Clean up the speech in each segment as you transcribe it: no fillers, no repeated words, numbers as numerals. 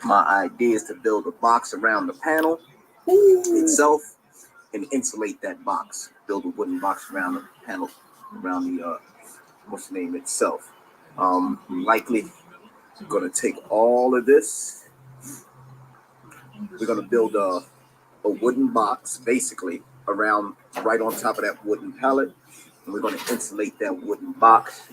My idea is to build a box around the panel itself and insulate that box. Build a wooden box around the panel, around the what's the name itself. Likely gonna take all of this. We're gonna build a wooden box basically around right on top of that wooden pallet, and we're gonna insulate that wooden box.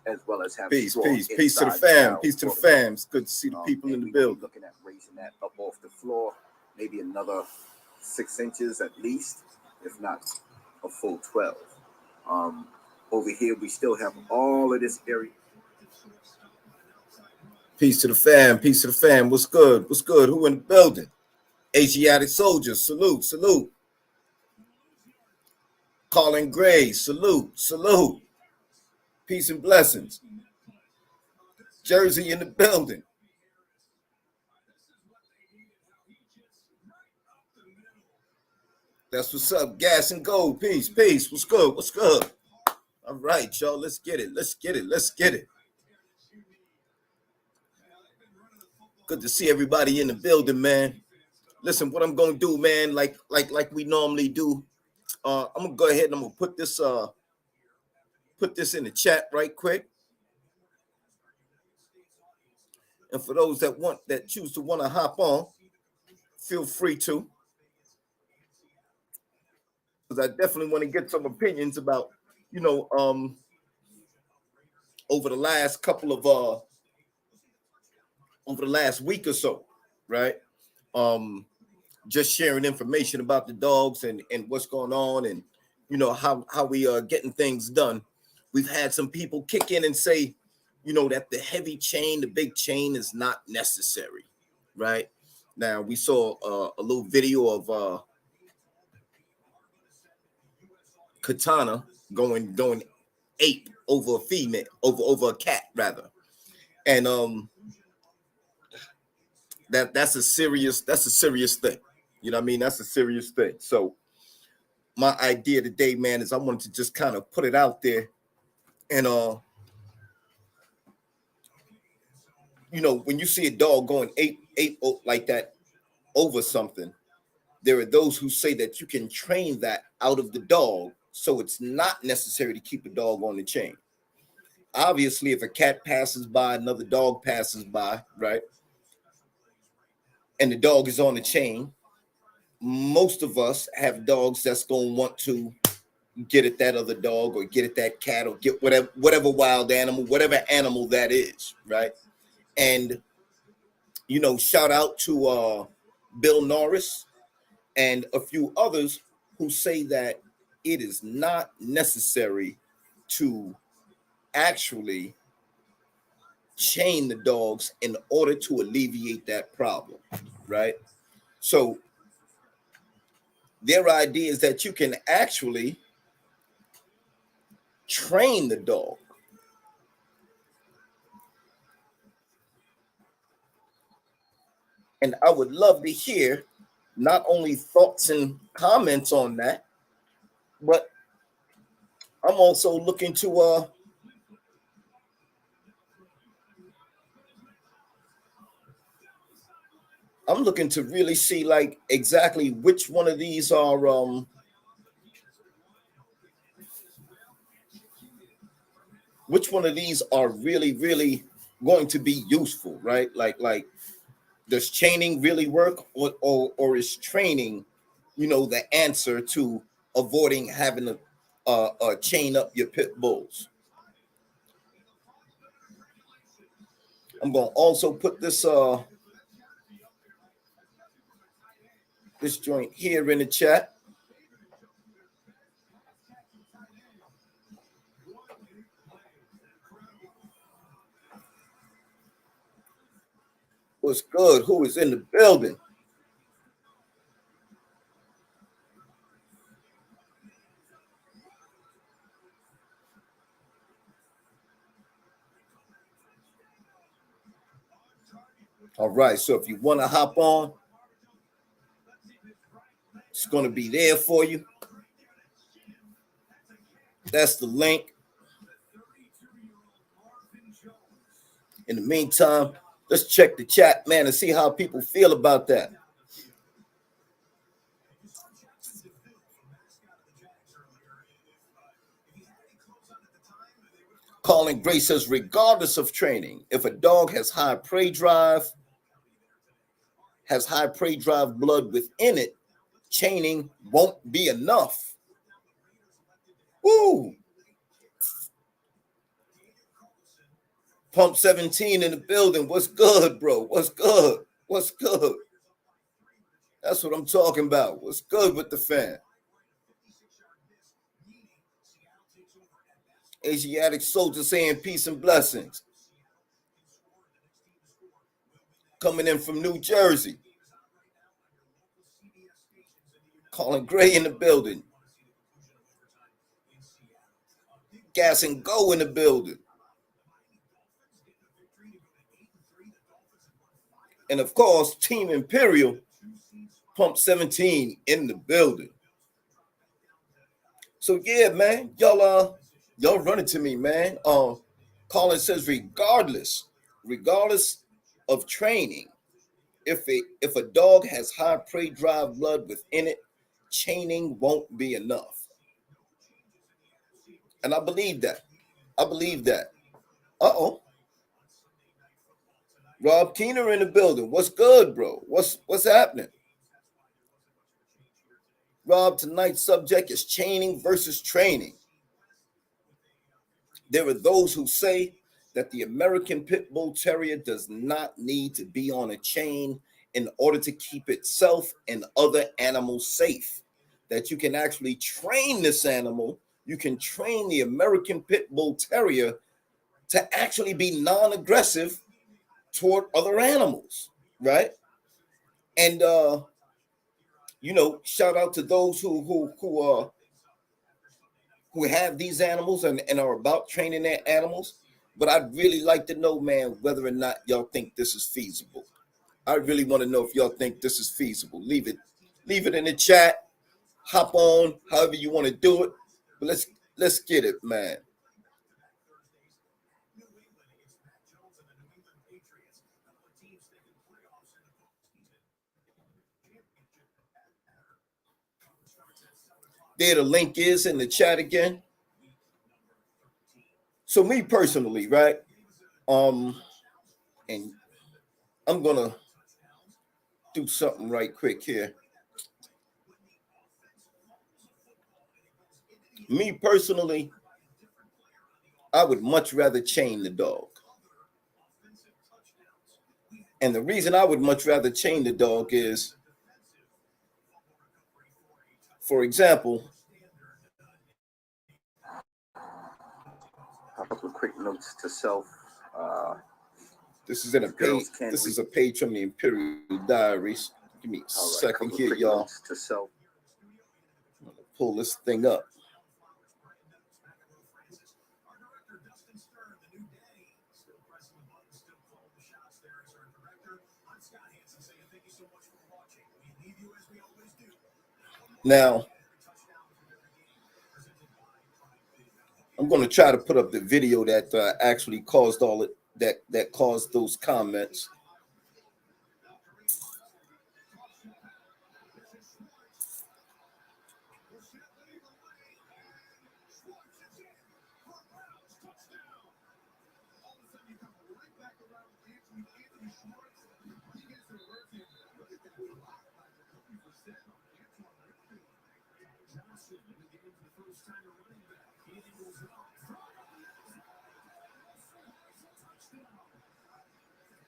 As well as having peace to the fam. Peace to the fam. It's good to see the people in the building. Looking at raising that up off the floor, maybe another 6 inches at least, if not a full 12. Over here, we still have all of this area. Peace to the fam. Peace to the fam. What's good? What's good? Who in the building? Asiatic soldiers. Salute. Salute. Colin Gray. Salute. Salute. Peace and blessings. Jersey in the building. That's what's up. Gas and gold. Peace. Peace. What's good? What's good? All right, y'all. Let's get it. Let's get it. Let's get it. Good to see everybody in the building, man. Listen, what I'm gonna do, man, like we normally do. I'm gonna go ahead and I'm gonna put this in the chat right quick. And for those that choose to want to hop on, feel free to. Because I definitely want to get some opinions about, over the last couple of over the last week or so, right? Just sharing information about the dogs and what's going on and how we are getting things done. We've had some people kick in and say, that the heavy chain, the big chain is not necessary, right? Now we saw a little video of Katana going ape over a female, over a cat rather, and that's a serious thing. You know what I mean? That's a serious thing. So my idea today, man, is I wanted to just kind of put it out there and when you see a dog going ape like that over something, there are those who say that you can train that out of the dog, so it's not necessary to keep a dog on the chain. Obviously, if a cat passes by, another dog passes by, right, and the dog is on the chain, most of us have dogs that's going to want to get at that other dog or get at that cat or get whatever wild animal, whatever animal that is, right? And, shout out to Bill Norris and a few others who say that it is not necessary to actually chain the dogs in order to alleviate that problem, right? So their idea is that you can actually train the dog. And I would love to hear not only thoughts and comments on that, but I'm also looking to really see like exactly which one of these are really, really going to be useful, right? Like does chaining really work, or is training, the answer to avoiding having a chain up your pit bulls? I'm going to also put this this joint here in the chat. What's good? Who is in the building? All right, so if you want to hop on, it's going to be there for you. That's the link. In the meantime, Let's check the chat, man, and see how people feel about that. Colin Gray says, regardless of training, if a dog has high prey drive blood within it, chaining won't be enough. Woo! Pump 17 in the building. What's good, bro? What's good? What's good? That's what I'm talking about. What's good with the fan? Asiatic soldier saying peace and blessings. Coming in from New Jersey. Colin Gray in the building. Gas and Go in the building. And of course, Team Imperial, Pump 17 in the building. So yeah, man, y'all run it to me, man. Colin says, regardless of training, if a dog has high prey drive blood within it, chaining won't be enough. And I believe that. Uh-oh. Rob Keener in the building. What's good, bro? What's happening? Rob, tonight's subject is chaining versus training. There are those who say that the American Pitbull Terrier does not need to be on a chain in order to keep itself and other animals safe. That you can actually train this animal. You can train the American Pitbull Terrier to actually be non-aggressive toward other animals, right? And shout out to those who have these animals and are about training their animals. But I'd really like to know, man, whether or not y'all think this is feasible. I really want to know if y'all think this is feasible. Leave it in the chat. Hop on, however you want to do it. But let's get it, man. There the link is in the chat again. So me personally, right? And I'm gonna do something right quick here. Me personally, I would much rather chain the dog. And the reason I would much rather chain the dog is, for example, a couple of quick notes to self. This is in a page. This is a page from the Imperial Diaries. Give me a second here, y'all. To self. I'm gonna pull this thing up. Now, I'm going to try to put up the video that actually caused all it that caused those comments.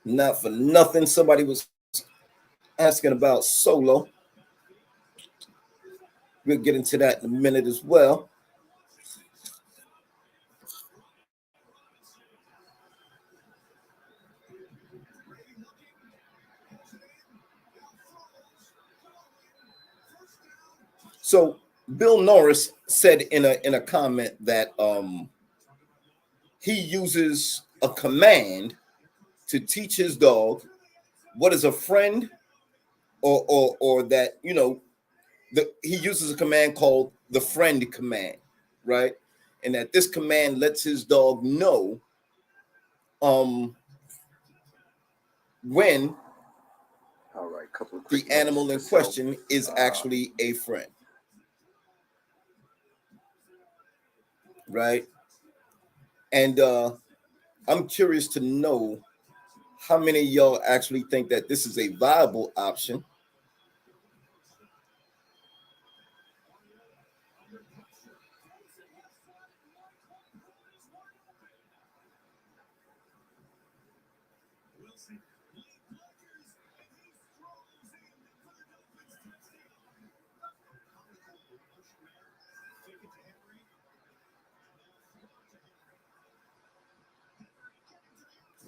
Not for nothing, somebody was asking about Solo. We'll get into that in a minute as well. So Bill Norris said in a comment that he uses a command to teach his dog what is a friend, or that, you know, he uses a command called the friend command, right? And that this command lets his dog know when All right, couple of the quick animal in notes. So, question is actually a friend, right? And I'm curious to know how many of y'all actually think that this is a viable option.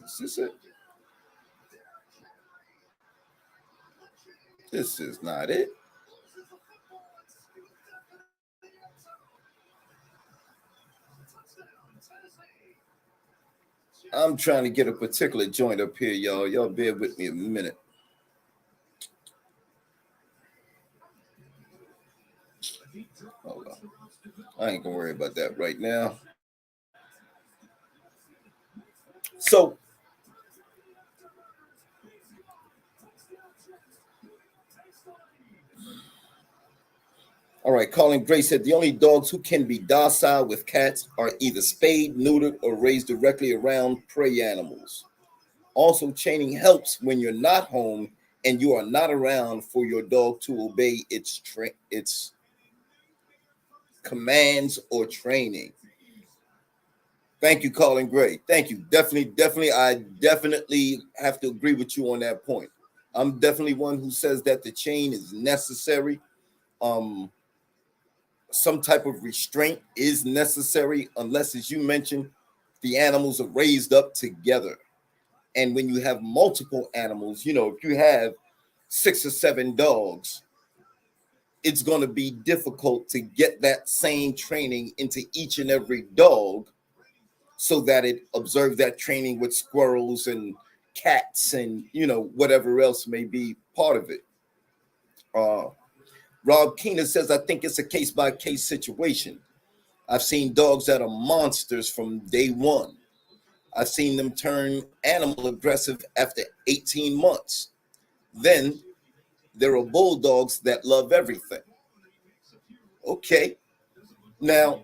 Is this it? This is not it. I'm trying to get a particular joint up here, y'all. Y'all bear with me a minute. Hold on. I ain't gonna worry about that right now. So, all right, Colin Gray said the only dogs who can be docile with cats are either spayed, neutered, or raised directly around prey animals. Also, chaining helps when you're not home and you are not around for your dog to obey its commands or training. Thank you, Colin Gray. Thank you. Definitely. I definitely have to agree with you on that point. I'm definitely one who says that the chain is necessary. Um, some type of restraint is necessary, unless, as you mentioned, the animals are raised up together. And when you have multiple animals, if you have 6 or 7 dogs, it's going to be difficult to get that same training into each and every dog so that it observes that training with squirrels and cats and whatever else may be part of it. uh Rob Keener says, I think it's a case by case situation. I've seen dogs that are monsters from day one. I've seen them turn animal aggressive after 18 months. Then there are bulldogs that love everything. Okay. Now,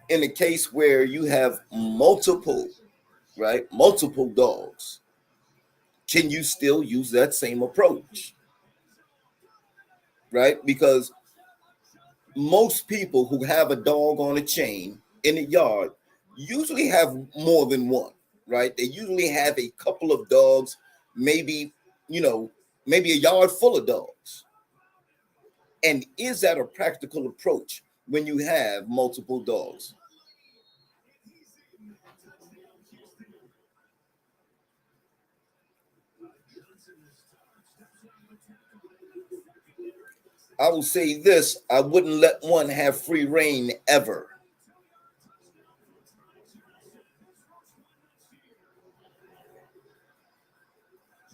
in a case where you have multiple dogs, can you still use that same approach? Right? Because most people who have a dog on a chain in a yard usually have more than one, right? They usually have a couple of dogs, maybe, maybe a yard full of dogs. And is that a practical approach when you have multiple dogs? I will say this, I wouldn't let one have free reign ever.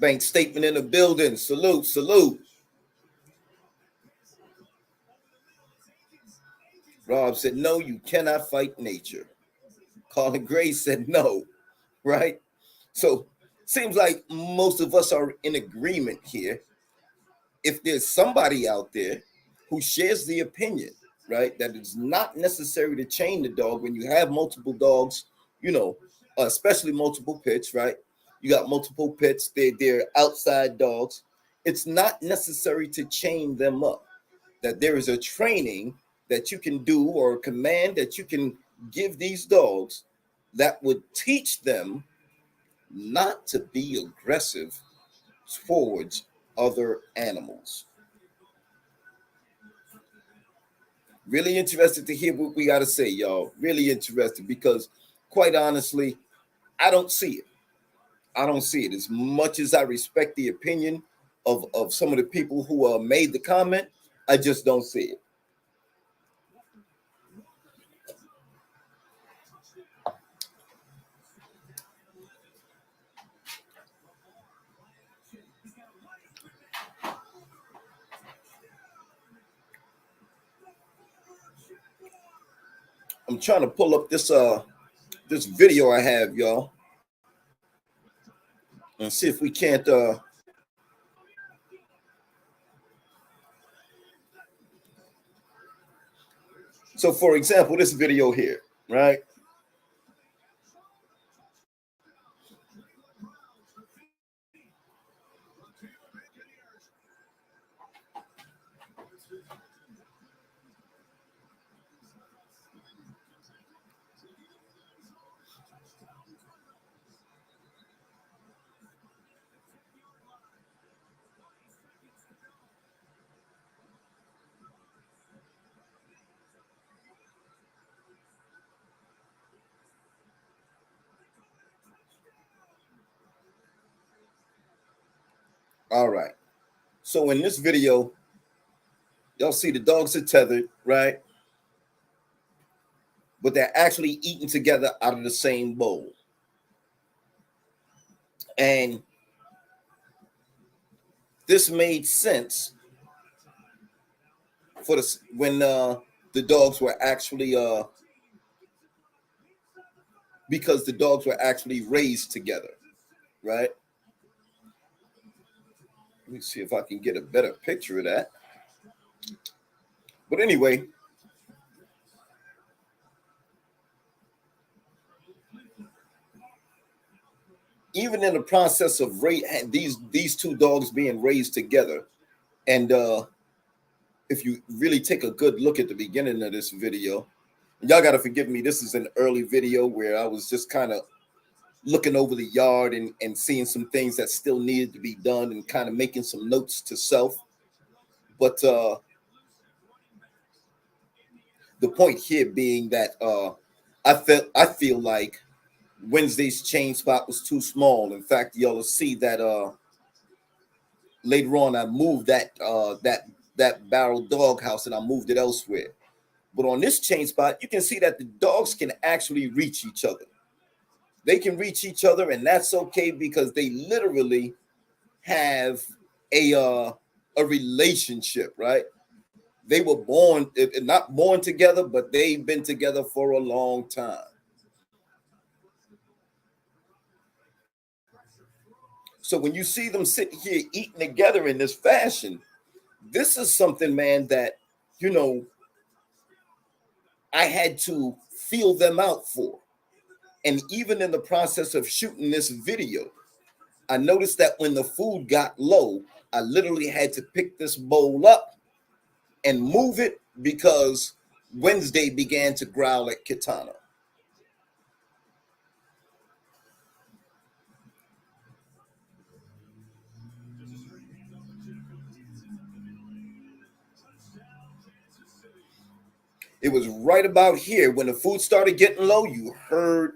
Bank statement in the building. Salute, salute. Rob said, no, you cannot fight nature. Colin Gray said no, right? So seems like most of us are in agreement here. If there's somebody out there who shares the opinion, right, that it's not necessary to chain the dog when you have multiple dogs, especially multiple pits, right? You got multiple pits, they're outside dogs. It's not necessary to chain them up. That there is a training that you can do or a command that you can give these dogs that would teach them not to be aggressive towards other animals. Really interested to hear what we got to say, y'all. Really interested because, quite honestly, I don't see it. I don't see it. As much as I respect the opinion of some of the people who made the comment, I just don't see it. I'm trying to pull up this video I have, y'all. and see if we can't so for example, this video here, right? All right. So in this video, y'all see the dogs are tethered, right? But they're actually eating together out of the same bowl. And this made sense for when the dogs were actually because the dogs were actually raised together, right? Let me see if I can get a better picture of that. But anyway, even in the process of these two dogs being raised together, and if you really take a good look at the beginning of this video, y'all got to forgive me, this is an early video where I was just kind of looking over the yard and seeing some things that still needed to be done and kind of making some notes to self. But the point here being that I feel like Wednesday's chain spot was too small. In fact, y'all will see that later on I moved that barrel dog house and I moved it elsewhere. But on this chain spot, you can see that the dogs can actually reach each other. They can reach each other, and that's okay because they literally have a relationship, right? They were born, not born together, but they've been together for a long time. So when you see them sitting here eating together in this fashion, this is something, man, that, you know, I had to feel them out for. And even in the process of shooting this video, I noticed that when the food got low, I literally had to pick this bowl up and move it because Wednesday began to growl at Kitana. It was right about here when the food started getting low, you heard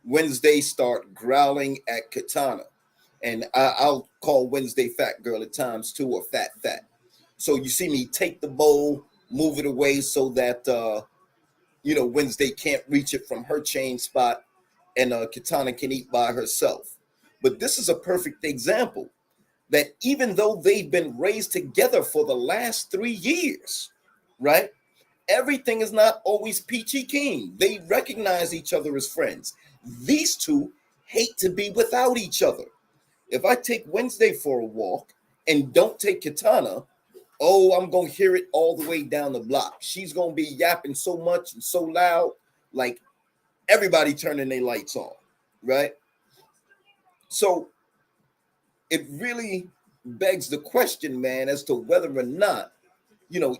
Wednesday start growling at Kitana. And I'll call Wednesday fat girl at times too, or fat. So you see me take the bowl, move it away so that Wednesday can't reach it from her chain spot, and Kitana can eat by herself. But this is a perfect example that even though they've been raised together for the last 3 years, right? Everything is not always peachy keen. They recognize each other as friends. These two hate to be without each other. If I take Wednesday for a walk and don't take Kitana, oh, I'm going to hear it all the way down the block. She's going to be yapping so much and so loud, like everybody turning their lights on, right? So it really begs the question, man, as to whether or not,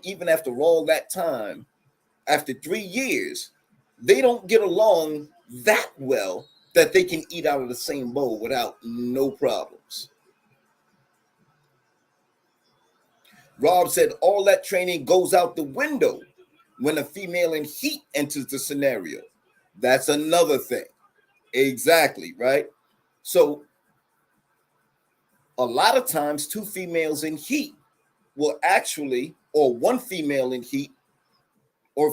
even after all that time, after 3 years, they don't get along that well that they can eat out of the same bowl without no problems. Rob said all that training goes out the window when a female in heat enters the scenario. That's another thing. Exactly, right? So a lot of times 2 females in heat will actually, or 1 female in heat, or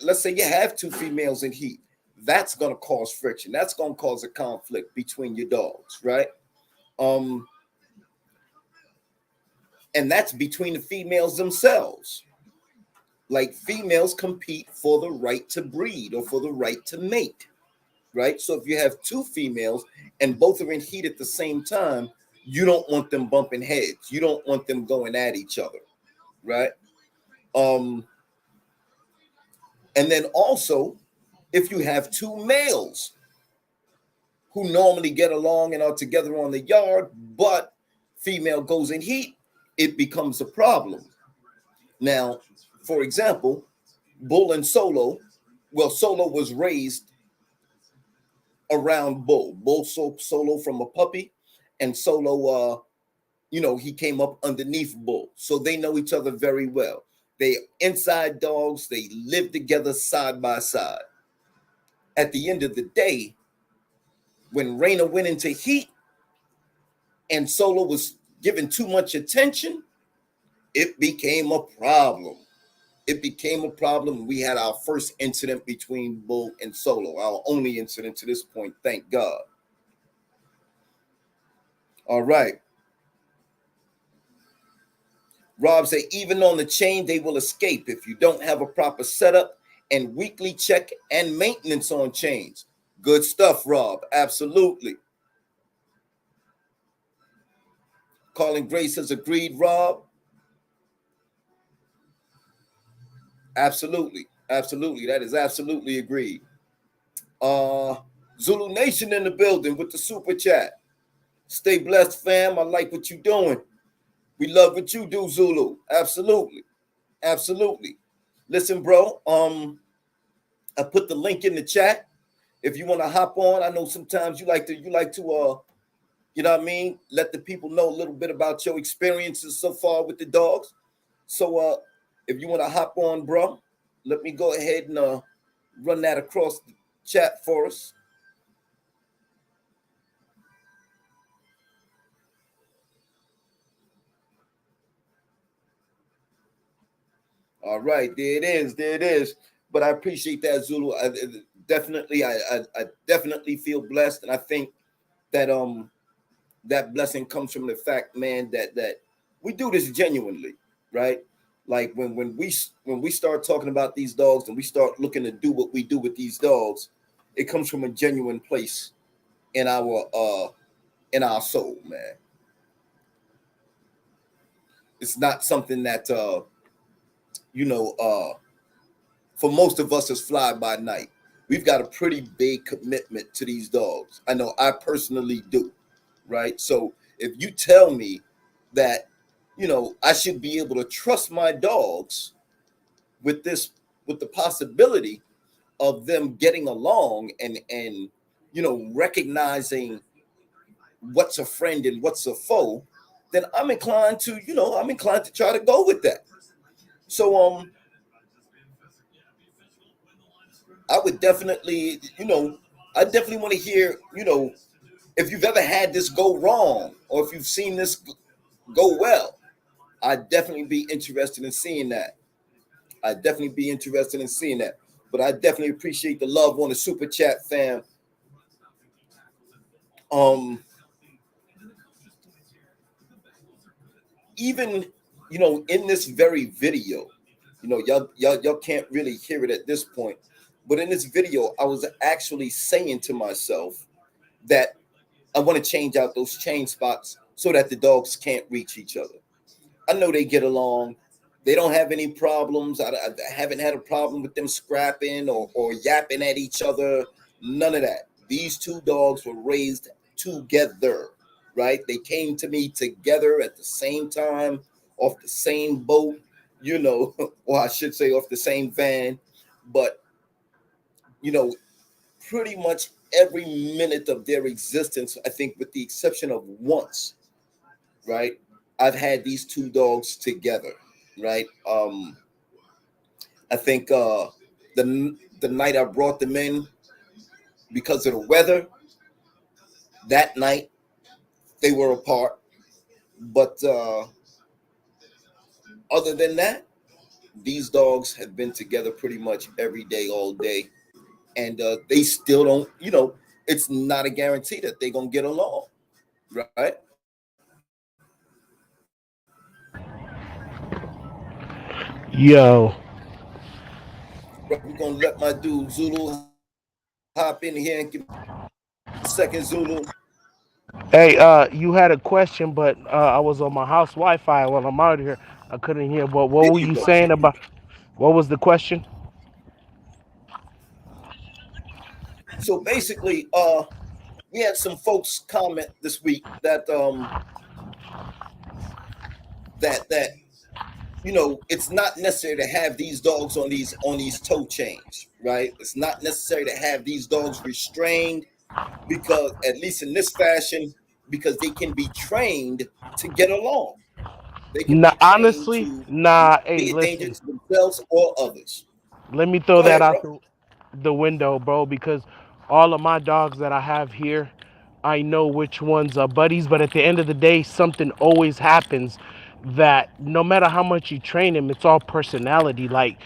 let's say you have 2 females in heat, that's going to cause friction. That's going to cause a conflict between your dogs, right? And that's between the females themselves. Like females compete for the right to breed or for the right to mate. right? So if you have two females and both are in heat at the same time, you don't want them bumping heads. You don't want them going at each other, right? Um, and then also, if you have two males who normally get along and are together on the yard, but female goes in heat, it becomes a problem. Now, for example, Bull and Solo, well, Solo was raised around Bull. Solo from a puppy, and Solo, he came up underneath Bull. So they know each other very well. They inside dogs, they live together side by side. At the end of the day, when Raina went into heat and Solo was given too much attention, it became a problem. It became a problem. We had our first incident between Bull and Solo, our only incident to this point, thank God. All right. Rob said, even on the chain, they will escape if you don't have a proper setup and weekly check and maintenance on chains. Good stuff, Rob. Absolutely. Colin Grace has agreed, Rob. Absolutely. Absolutely. That is absolutely agreed. Zulu Nation in the building with the super chat. Stay blessed, fam. I like what you're doing. We love what you do, Zulu. Absolutely. Absolutely. Listen, bro. I put the link in the chat. If you want to hop on, I know sometimes you like to you know what I mean, let the people know a little bit about your experiences so far with the dogs. So if you want to hop on, bro, let me go ahead and run that across the chat for us. All right, there it is. There it is. But I appreciate that, Zulu. I definitely feel blessed, and I think that that blessing comes from the fact, man, that we do this genuinely, right? Like when we start talking about these dogs and we start looking to do what we do with these dogs, it comes from a genuine place in our soul, man. It's not something that for most of us is fly by night. We've got a pretty big commitment to these dogs. I know I personally do, right? So if you tell me that, I should be able to trust my dogs with the possibility of them getting along and recognizing what's a friend and what's a foe, then I'm inclined to try to go with that. So I would definitely, I definitely want to hear, if you've ever had this go wrong or if you've seen this go well. I'd definitely be interested in seeing that. I'd definitely be interested in seeing that. But I definitely appreciate the love on the super chat, fam. Even in this very video, y'all can't really hear it at this point, but in this video, I was actually saying to myself that I want to change out those chain spots so that the dogs can't reach each other. I know they get along. They don't have any problems. I haven't had a problem with them scrapping or yapping at each other. None of that. These two dogs were raised together, right? They came to me together at the same time, off the same boat, or I should say off the same van. But, pretty much every minute of their existence, I think with the exception of once, right? I've had these two dogs together, right? I think the night I brought them in because of the weather, that night they were apart. But other than that, these dogs have been together pretty much every day, all day, and they still don't. It's not a guarantee that they're gonna get along, right? Yo, We're gonna let my dude Zulu hop in here and give a second, Zulu. Hey, you had a question, but I was on my house Wi-Fi while I'm out here. I couldn't hear. But what There were you you go. saying about? What was the question? So basically, we had some folks comment this week that that it's not necessary to have these dogs on these toe chains, right? It's not necessary to have these dogs restrained because, at least in this fashion, because they can be trained to get along. They can Nah, be trained honestly, to nah. not Hey, be a danger listen. to themselves or others. Let me throw Go that ahead, out bro. the window, bro, because all of my dogs that I have here, I know which ones are buddies, but at the end of the day, something always happens that no matter how much you train them, it's all personality. Like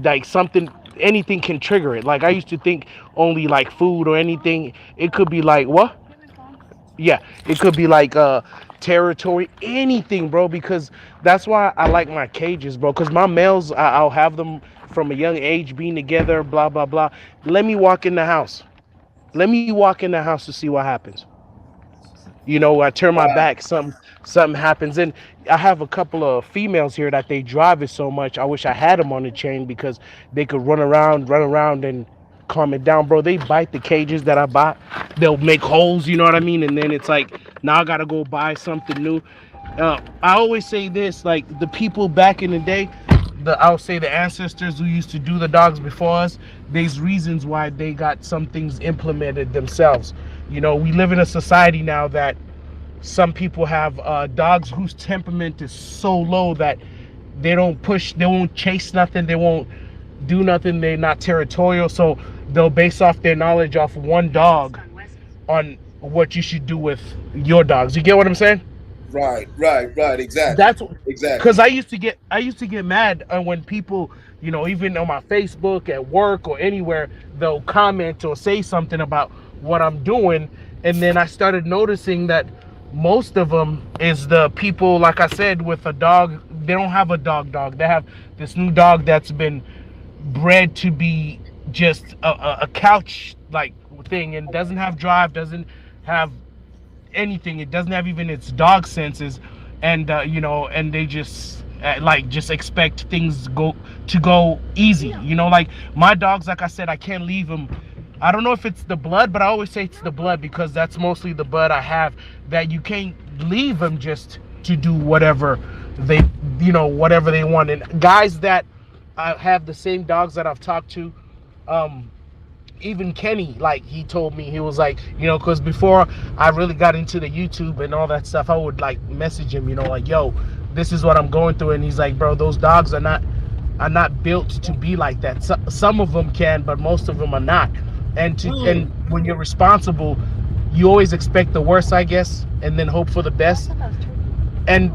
like something, anything can trigger it. Like I used to think only like food or anything. It could be like what? Yeah, it could be like territory, anything, bro, because that's why I like my cages, bro, because my males, I'll have them from a young age being together, blah blah blah. Let me walk in the house, let me walk in the house to see what happens. I turn my Right. back, something happens. And I have a couple of females here that they drive it so much. I wish I had them on the chain because they could run around and calm it down, bro. They bite the cages that I bought. They'll make holes, you know what I mean? And then it's like now I gotta go buy something new. I always say this, like the people back in the day, I'll say the ancestors who used to do the dogs before us, there's reasons why they got some things implemented themselves. We live in a society now that some people have dogs whose temperament is so low that they don't push, they won't chase nothing, they won't do nothing, they're not territorial. So they'll base off their knowledge off one dog on what you should do with your dogs. You get what I'm saying? Right. Exactly. That's because Exactly. I used to get mad when people, even on my Facebook, at work, or anywhere, they'll comment or say something about what I'm doing, and then I started noticing that most of them is the people, like I said, with a dog. They don't have a dog. They have this new dog that's been bred to be just a couch like thing, and doesn't have drive, doesn't have anything. It doesn't have even its dog senses, and and they just like just expect things go easy. Like my dogs, like I said, I can't leave them. I don't know if it's the blood, but I always say it's the blood because that's mostly the blood I have. That you can't leave them just to do they, whatever they want. And guys that I have the same dogs that I've talked to, um, even Kenny, like he told me, he was like, because before I really got into the YouTube and all that stuff, I would like message him, like, yo, this is what I'm going through, and he's like, bro, those dogs are not built to be like that. Some of them can, but most of them are not. And when you're responsible, you always expect the worst, I guess, and then hope for the best. And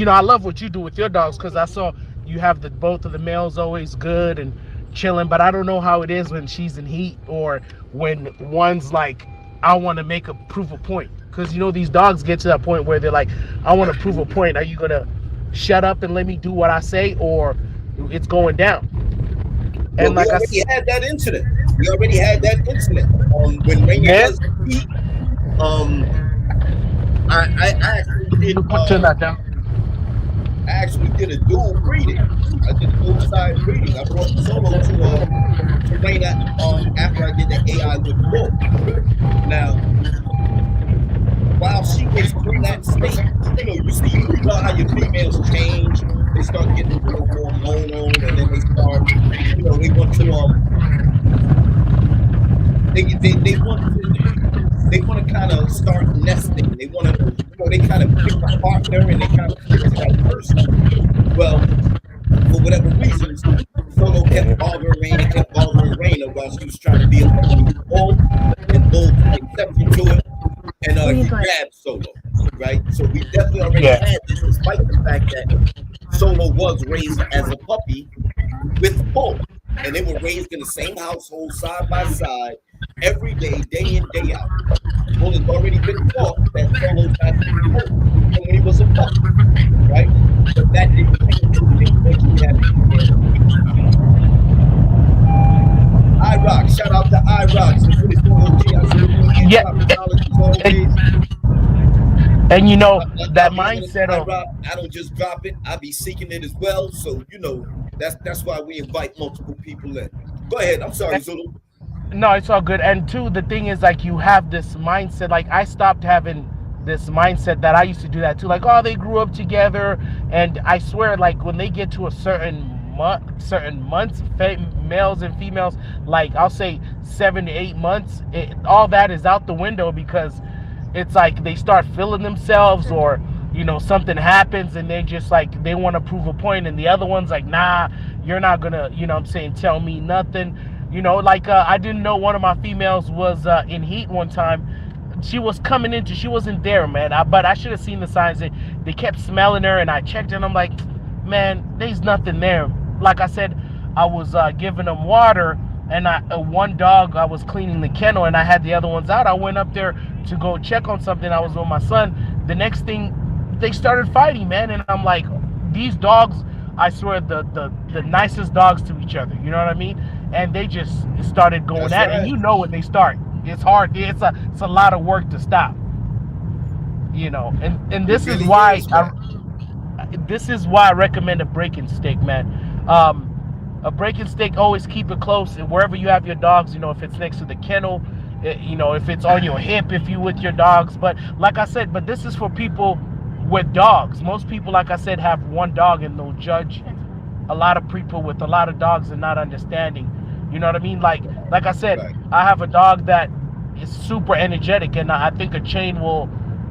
I love what you do with your dogs because I saw you have both of the males always good and chilling. But I don't know how it is when she's in heat or when one's like, I want to prove a point. Because these dogs get to that point where they're like, I want to prove a point. Are you gonna shut up and let me do what I say, or it's going down? Well, And we like already had that incident. We already had that incident. When Rainier man, was beat, um, I actually did. turn that down. I actually did a dual breeding. I did a dual side breeding. I brought Solo to Raina after I did the AI with Bull. Now, while she was in that state, you know how your females change. They start getting a little hormonal, and then they start, they want to they want to kind of start nesting. They want to, they kind of pick a partner and they kind of stick to that person. Well, for whatever reasons, Solo kept bothering Raina while she was trying to be alone with Bull, and Bull took exception to it, and he grabbed Solo, right? So we definitely already Yeah. had this, despite the fact that Solo was raised as a puppy with Bull, and they were raised in the same household, side by side, every day in, day out. Bull has already been taught that Solo's not to be hurt from when he was a puppy, right? But that didn't change anything once we had females. I Rock, shout out to I Rock. Yeah, drop knowledge as always. and you know I'll that be honest, mindset of Rob, I don't just drop it. I be seeking it as well. So that's why we invite multiple people in. Go ahead. I'm sorry, Zulu. no, it's all good. And two, the thing is, like, you have this mindset. Like, I stopped having this mindset that I used to do that too. Like, oh, they grew up together, and I swear, like, when they get to a certain months, males and females, like I'll say 7 to 8 months, all that is out the window because it's like they start feeling themselves, or something happens, and they just like they want to prove a point, and the other one's like, nah, you're not gonna, I'm saying, tell me nothing. Like, I didn't know one of my females was in heat one time. She was coming into, she wasn't there, man. But I should have seen the signs. They kept smelling her, and I checked, and I'm like, man, there's nothing there. Like I said, I was giving them water, and one dog, I was cleaning the kennel, and I had the other ones out. I went up there to go check on something. I was with my son. The next thing, they started fighting, man, and I'm like, these dogs, I swear, the nicest dogs to each other. You know what I mean? And they just started going That's at it. And right. when they start, it's hard. It's a lot of work to stop. And this It is really why is, man. I recommend a breaking stick, man. A breaking stick, always keep it close, and wherever you have your dogs. If it's next to the kennel, if it's on your hip, if you with your dogs. But like I said, this is for people with dogs. Most people, like I said, have one dog, and they'll judge a lot of people with a lot of dogs and not understanding. You know what I mean? Like I said, Right. I have a dog that is super energetic, and I think a chain will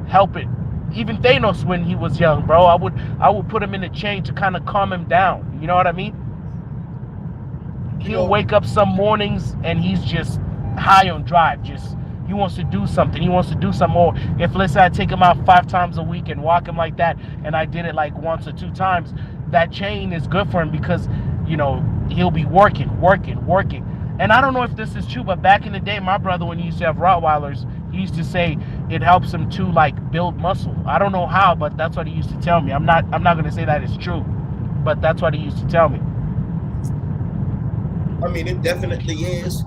help it. Even Thanos, when he was young, bro, I would put him in a chain to kind of calm him down. You know what I mean? You He'll know, wake up some mornings and he's just high on drive. Just he wants to do something. He wants to do some more. If, let's say, I take him out 5 times a week and walk him like that, and I did it like once or 2 times, that chain is good for him because he'll be working. And I don't know if this is true, but back in the day, my brother, when he used to have Rottweilers, he used to say it helps him to like build muscle. I don't know how, but that's what he used to tell me. I'm not gonna say that it's true, but that's what he used to tell me. I mean, it definitely is.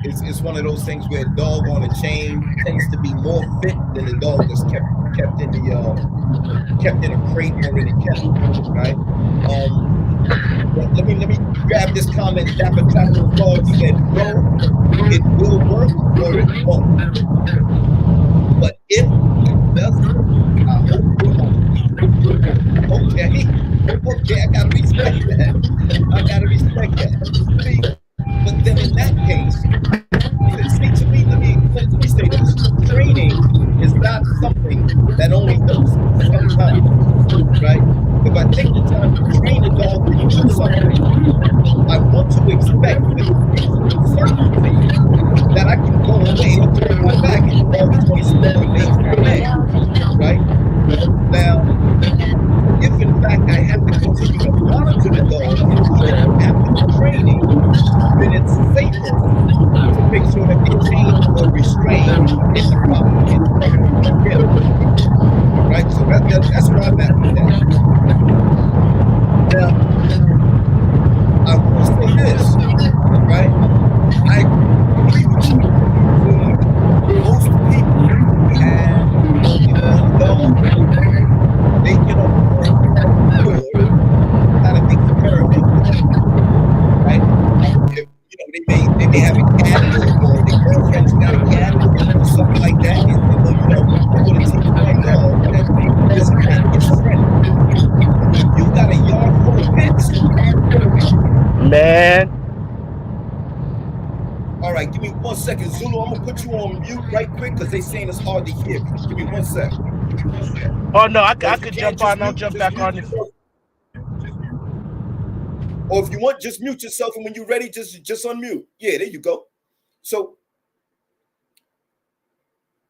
It's one of those things where a dog on a chain tends to be more fit than a dog that's kept in the kept in a crate or in a kennel, right? But let me grab this comment. Dapper Trapper Dog said, "Bro, it will work or it won't. But if it doesn't, I hope you're hungry." Okay, okay, I gotta respect that. I gotta respect that. See, but then in that case, see, to me, let me say this: training is not something that only does sometimes, right? If I take the time to train a dog to do something, I want to expect with reasonable certainty that I can go away or turn my back and the dog is going to slowly make me mad, right? Now, if in fact I have to continue to monitor the dog even after the training, then it's safer to make sure that they chained or restrained in the proper kennel, right? So that's where I'm at with that. Now, I will say this, right? I agree with you. For most people who have more than one dog, they can afford kind of the experiment with it, right? If they may have a cat, or their girlfriend's got a cat or something like that, and I want to teach my dog that this cat is friendly. You got a yard full of pets. Man, All right, give me 1 second, Zulu. I'm gonna put you on mute right quick because they saying it's hard to hear me. Give me 1 sec. oh no, Or I if you could can't, jump just on. I'll mute, jump just back mute on. yourself. Or if you want, just mute yourself, and when you're ready, just unmute. Yeah, there you go. So,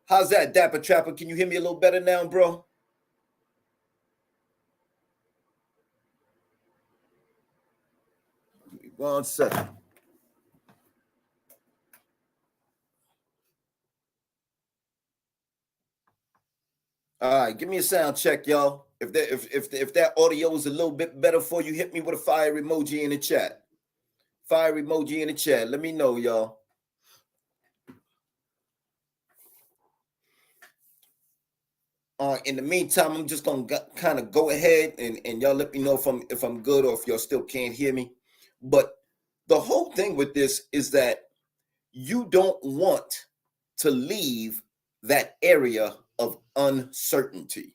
how's that, Dapper Trapper? Can you hear me a little better now, bro? Give me 1 second. All right, give me a sound check, y'all. If that audio is a little bit better for you, hit me with a fire emoji in the chat. Fire emoji in the chat. Let me know, y'all. In the meantime, I'm just gonna kind of go ahead and y'all let me know if I'm good or if y'all still can't hear me. But the whole thing with this is that you don't want to leave that area of uncertainty.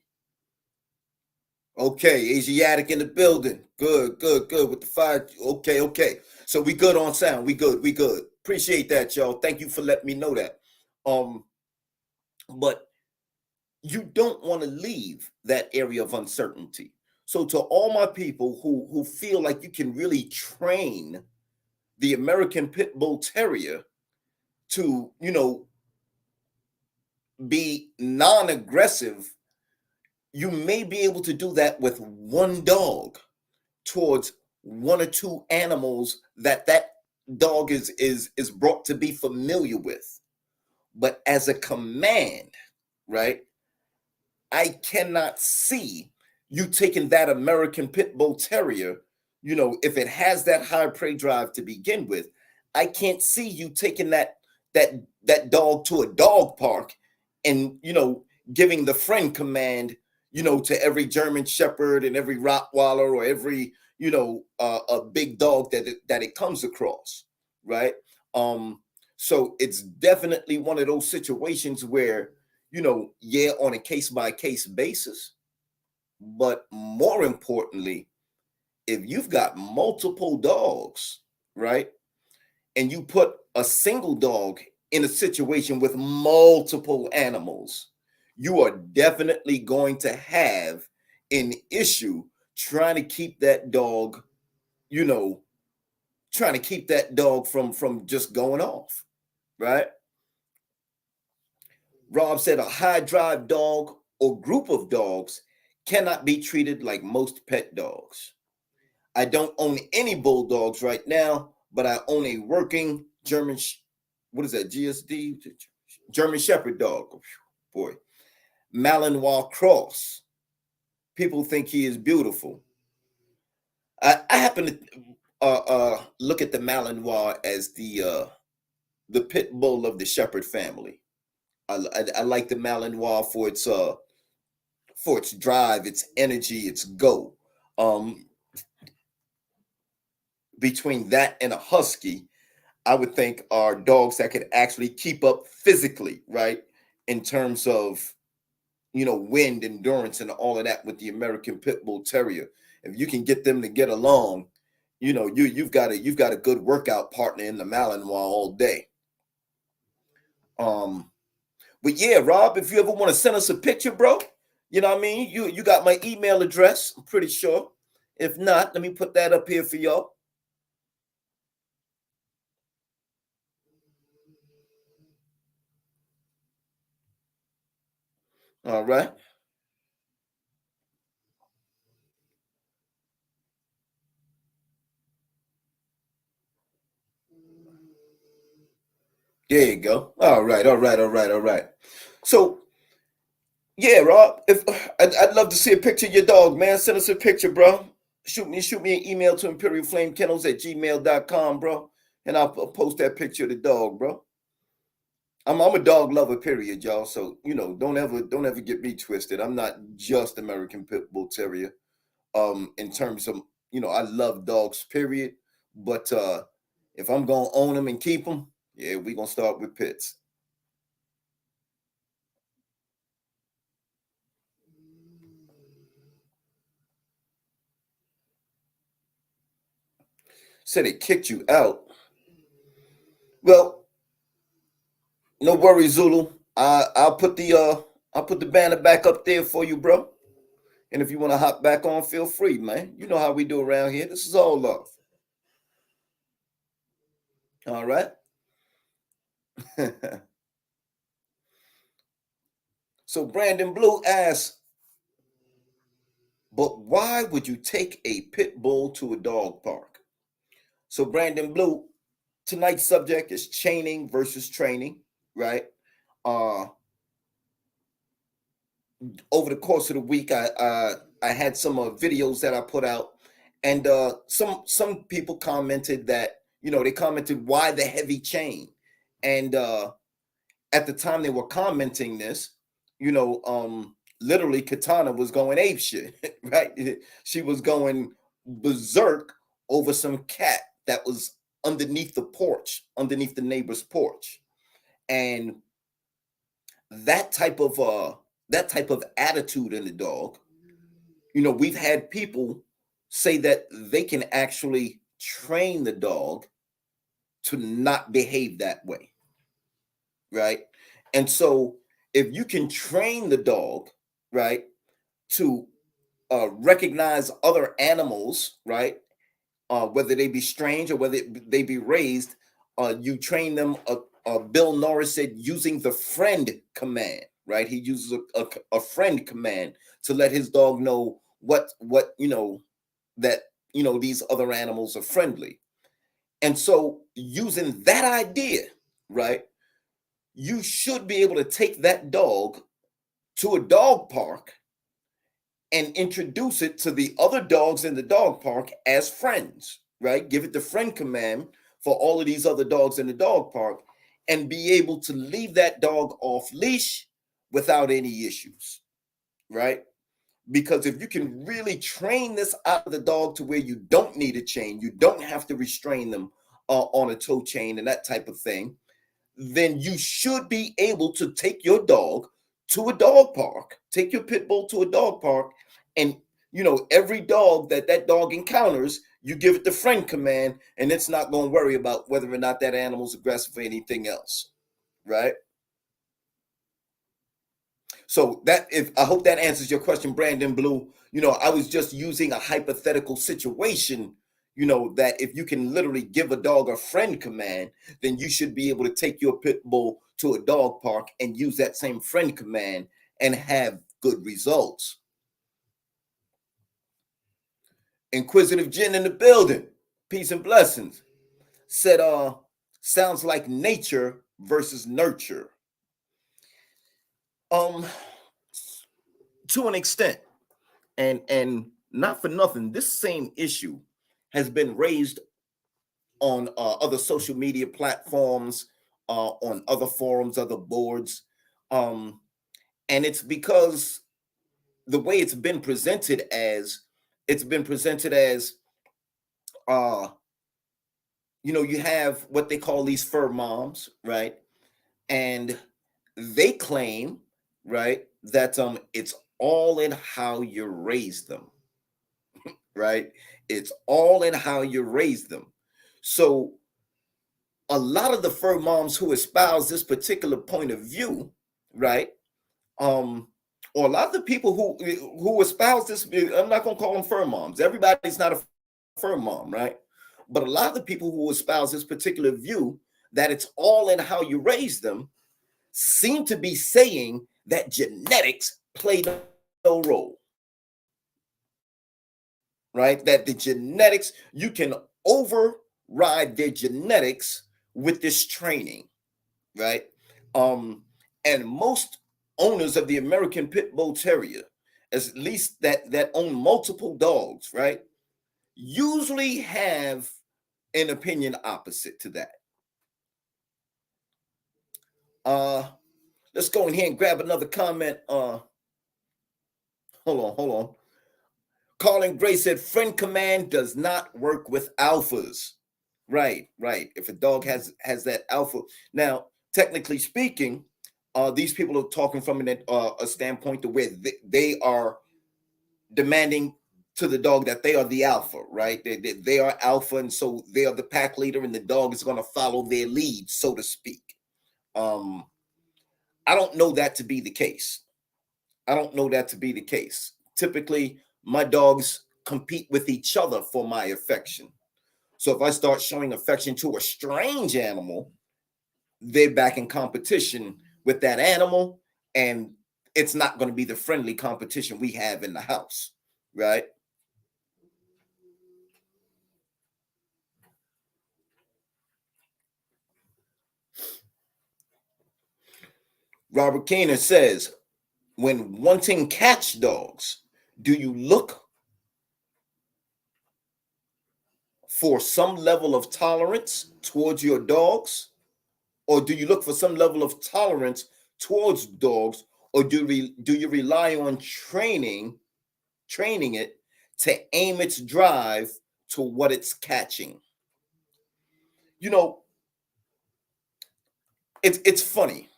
Okay, Asiatic in the building. Good, good, good with the fire. Okay, okay. So we good on sound. We good, we good. Appreciate that, y'all. Thank you for letting me know that. But you don't want to leave that area of uncertainty. So to all my people who feel like you can really train the American Pitbull Terrier to, be non-aggressive, you may be able to do that with one dog towards one or two animals that dog is brought to be familiar with. But as a command, right? I cannot see you taking that American Pitbull Terrier, if it has that high prey drive to begin with. I can't see you taking that dog to a dog park and giving the friend command, to every German Shepherd and every Rottweiler or every a big dog that it comes across, right? So it's definitely one of those situations where yeah, on a case by case basis, but more importantly, if you've got multiple dogs, right, and you put a single dog in a situation with multiple animals, you are definitely going to have an issue trying to keep that dog, from just going off, right? Rob said a high drive dog or group of dogs cannot be treated like most pet dogs. I don't own any bulldogs right now, but I own a working German, what is that, GSD? German Shepherd dog. Oh, boy. Malinois Cross. People think he is beautiful. I happen to look at the Malinois as the pit bull of the Shepherd family. I like the Malinois for its drive, its energy, its go. Between that and a husky, I would think are dogs that could actually keep up physically, right? In terms of wind endurance and all of that with the American Pitbull Terrier. If you can get them to get along, you've got a good workout partner in the Malinois all day. But yeah, Rob, if you ever want to send us a picture, bro, you know what I mean? You got my email address, I'm pretty sure. If not, let me put that up here for y'all. All right. There you go. All right, all right, all right, all right. So yeah, Rob, if I'd love to see a picture of your dog, man. Send us a picture, bro. Shoot me an email to imperialflamekennels@gmail.com, bro. And I'll post that picture of the dog, bro. I'm a dog lover, period, y'all. So don't ever get me twisted. I'm not just American Pitbull Terrier. In terms of I love dogs, period. But if I'm gonna own them and keep them, yeah, we're gonna start with pits. Said it kicked you out. Well, no worries, Zulu. I'll put the banner back up there for you, bro. And if you want to hop back on, feel free, man. You know how we do around here. This is all love. All right. So Brandon Blue asks, but why would you take a pit bull to a dog park? So Brandon Blue, tonight's subject is chaining versus training, right? Over the course of the week, I had some videos that I put out, and some people commented that they commented why the heavy chain, and at the time they were commenting this, literally Katana was going ape shit, right? She was going berserk over some cat that was underneath the porch, underneath the neighbor's porch. And that type of attitude in the dog, we've had people say that they can actually train the dog to not behave that way, right? And so if you can train the dog, right, to recognize other animals, right, whether they be strange or whether they be raised, you train them. Bill Norris said using the friend command, right? He uses a friend command to let his dog know what that these other animals are friendly. And so using that idea, right, you should be able to take that dog to a dog park and introduce it to the other dogs in the dog park as friends, right? Give it the friend command for all of these other dogs in the dog park and be able to leave that dog off leash without any issues, right? Because if you can really train this out of the dog to where you don't need a chain, you don't have to restrain them on a toe chain and that type of thing, then you should be able to take your dog to a dog park, take your pit bull to a dog park, and every dog that dog encounters, you give it the friend command, and it's not going to worry about whether or not that animal's aggressive or anything else, right? So I hope that answers your question, Brandon Blue. I was just using a hypothetical situation, that if you can literally give a dog a friend command, then you should be able to take your pit bull to a dog park and use that same friend command and have good results. Inquisitive Jen in the building. Peace and blessings. Said, sounds like nature versus nurture. To an extent, and not for nothing, this same issue has been raised on other social media platforms, on other forums, other boards, and it's because the way it's been presented as, you have what they call these fur moms, right? And they claim, right, that it's all in how you raise them, right? It's all in how you raise them. So a lot of the fur moms who espouse this particular point of view, right, or a lot of the people who espouse this, I'm not going to call them fur moms. Everybody's not a fur mom, right? But a lot of the people who espouse this particular view that it's all in how you raise them seem to be saying that genetics play no role, right? That the genetics, you can override their genetics with this training, right? And most owners of the American Pitbull Terrier, at least that own multiple dogs, right, usually have an opinion opposite to that. Let's go in here and grab another comment. Hold on. Colin Gray said, friend command does not work with alphas. Right. If a dog has that alpha. Now, technically speaking, these people are talking from a standpoint to where they are demanding to the dog that they are the alpha, right? They are alpha, and so they are the pack leader, and the dog is going to follow their lead, so to speak. I don't know that to be the case. Typically, my dogs compete with each other for my affection. So if I start showing affection to a strange animal, they're back in competition with that animal, and it's not going to be the friendly competition we have in the house, right? Robert Keener says, when wanting catch dogs, do you look for some level of tolerance towards your dogs, or do you look for some level of tolerance towards dogs or do you rely on training it to aim its drive to what it's catching? You know, it's funny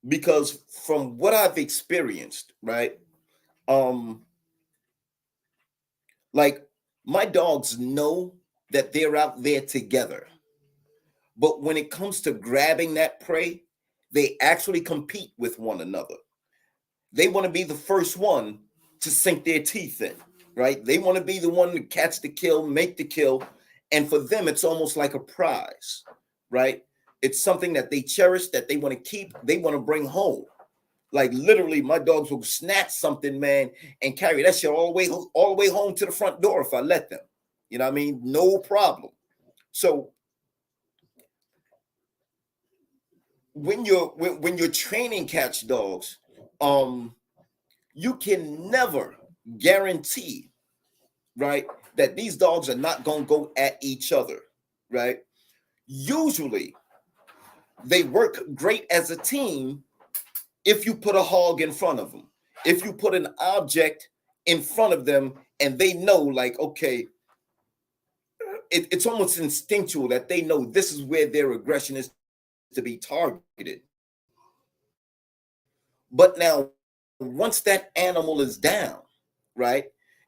because from what I've experienced, right? Um, like my dogs know that they're out there together, but when it comes to grabbing that prey, they actually compete with one another. They want to be the first one to sink their teeth in, right? They want to be the one to catch the kill, make the kill. And for them, it's almost like a prize, right? It's something that they cherish, that they want to keep, they want to bring home. Like literally, my dogs will snatch something, man, and carry that shit all the way home to the front door if I let them. You know what I mean? No problem. So when you're training catch dogs, you can never guarantee, right, that these dogs are not going to go at each other, right? Usually, they work great as a team if you put a hog in front of them, if you put an object in front of them, and they know, like, okay, it's almost instinctual that they know this is where their aggression is to be targeted. But now, once that animal is down, right,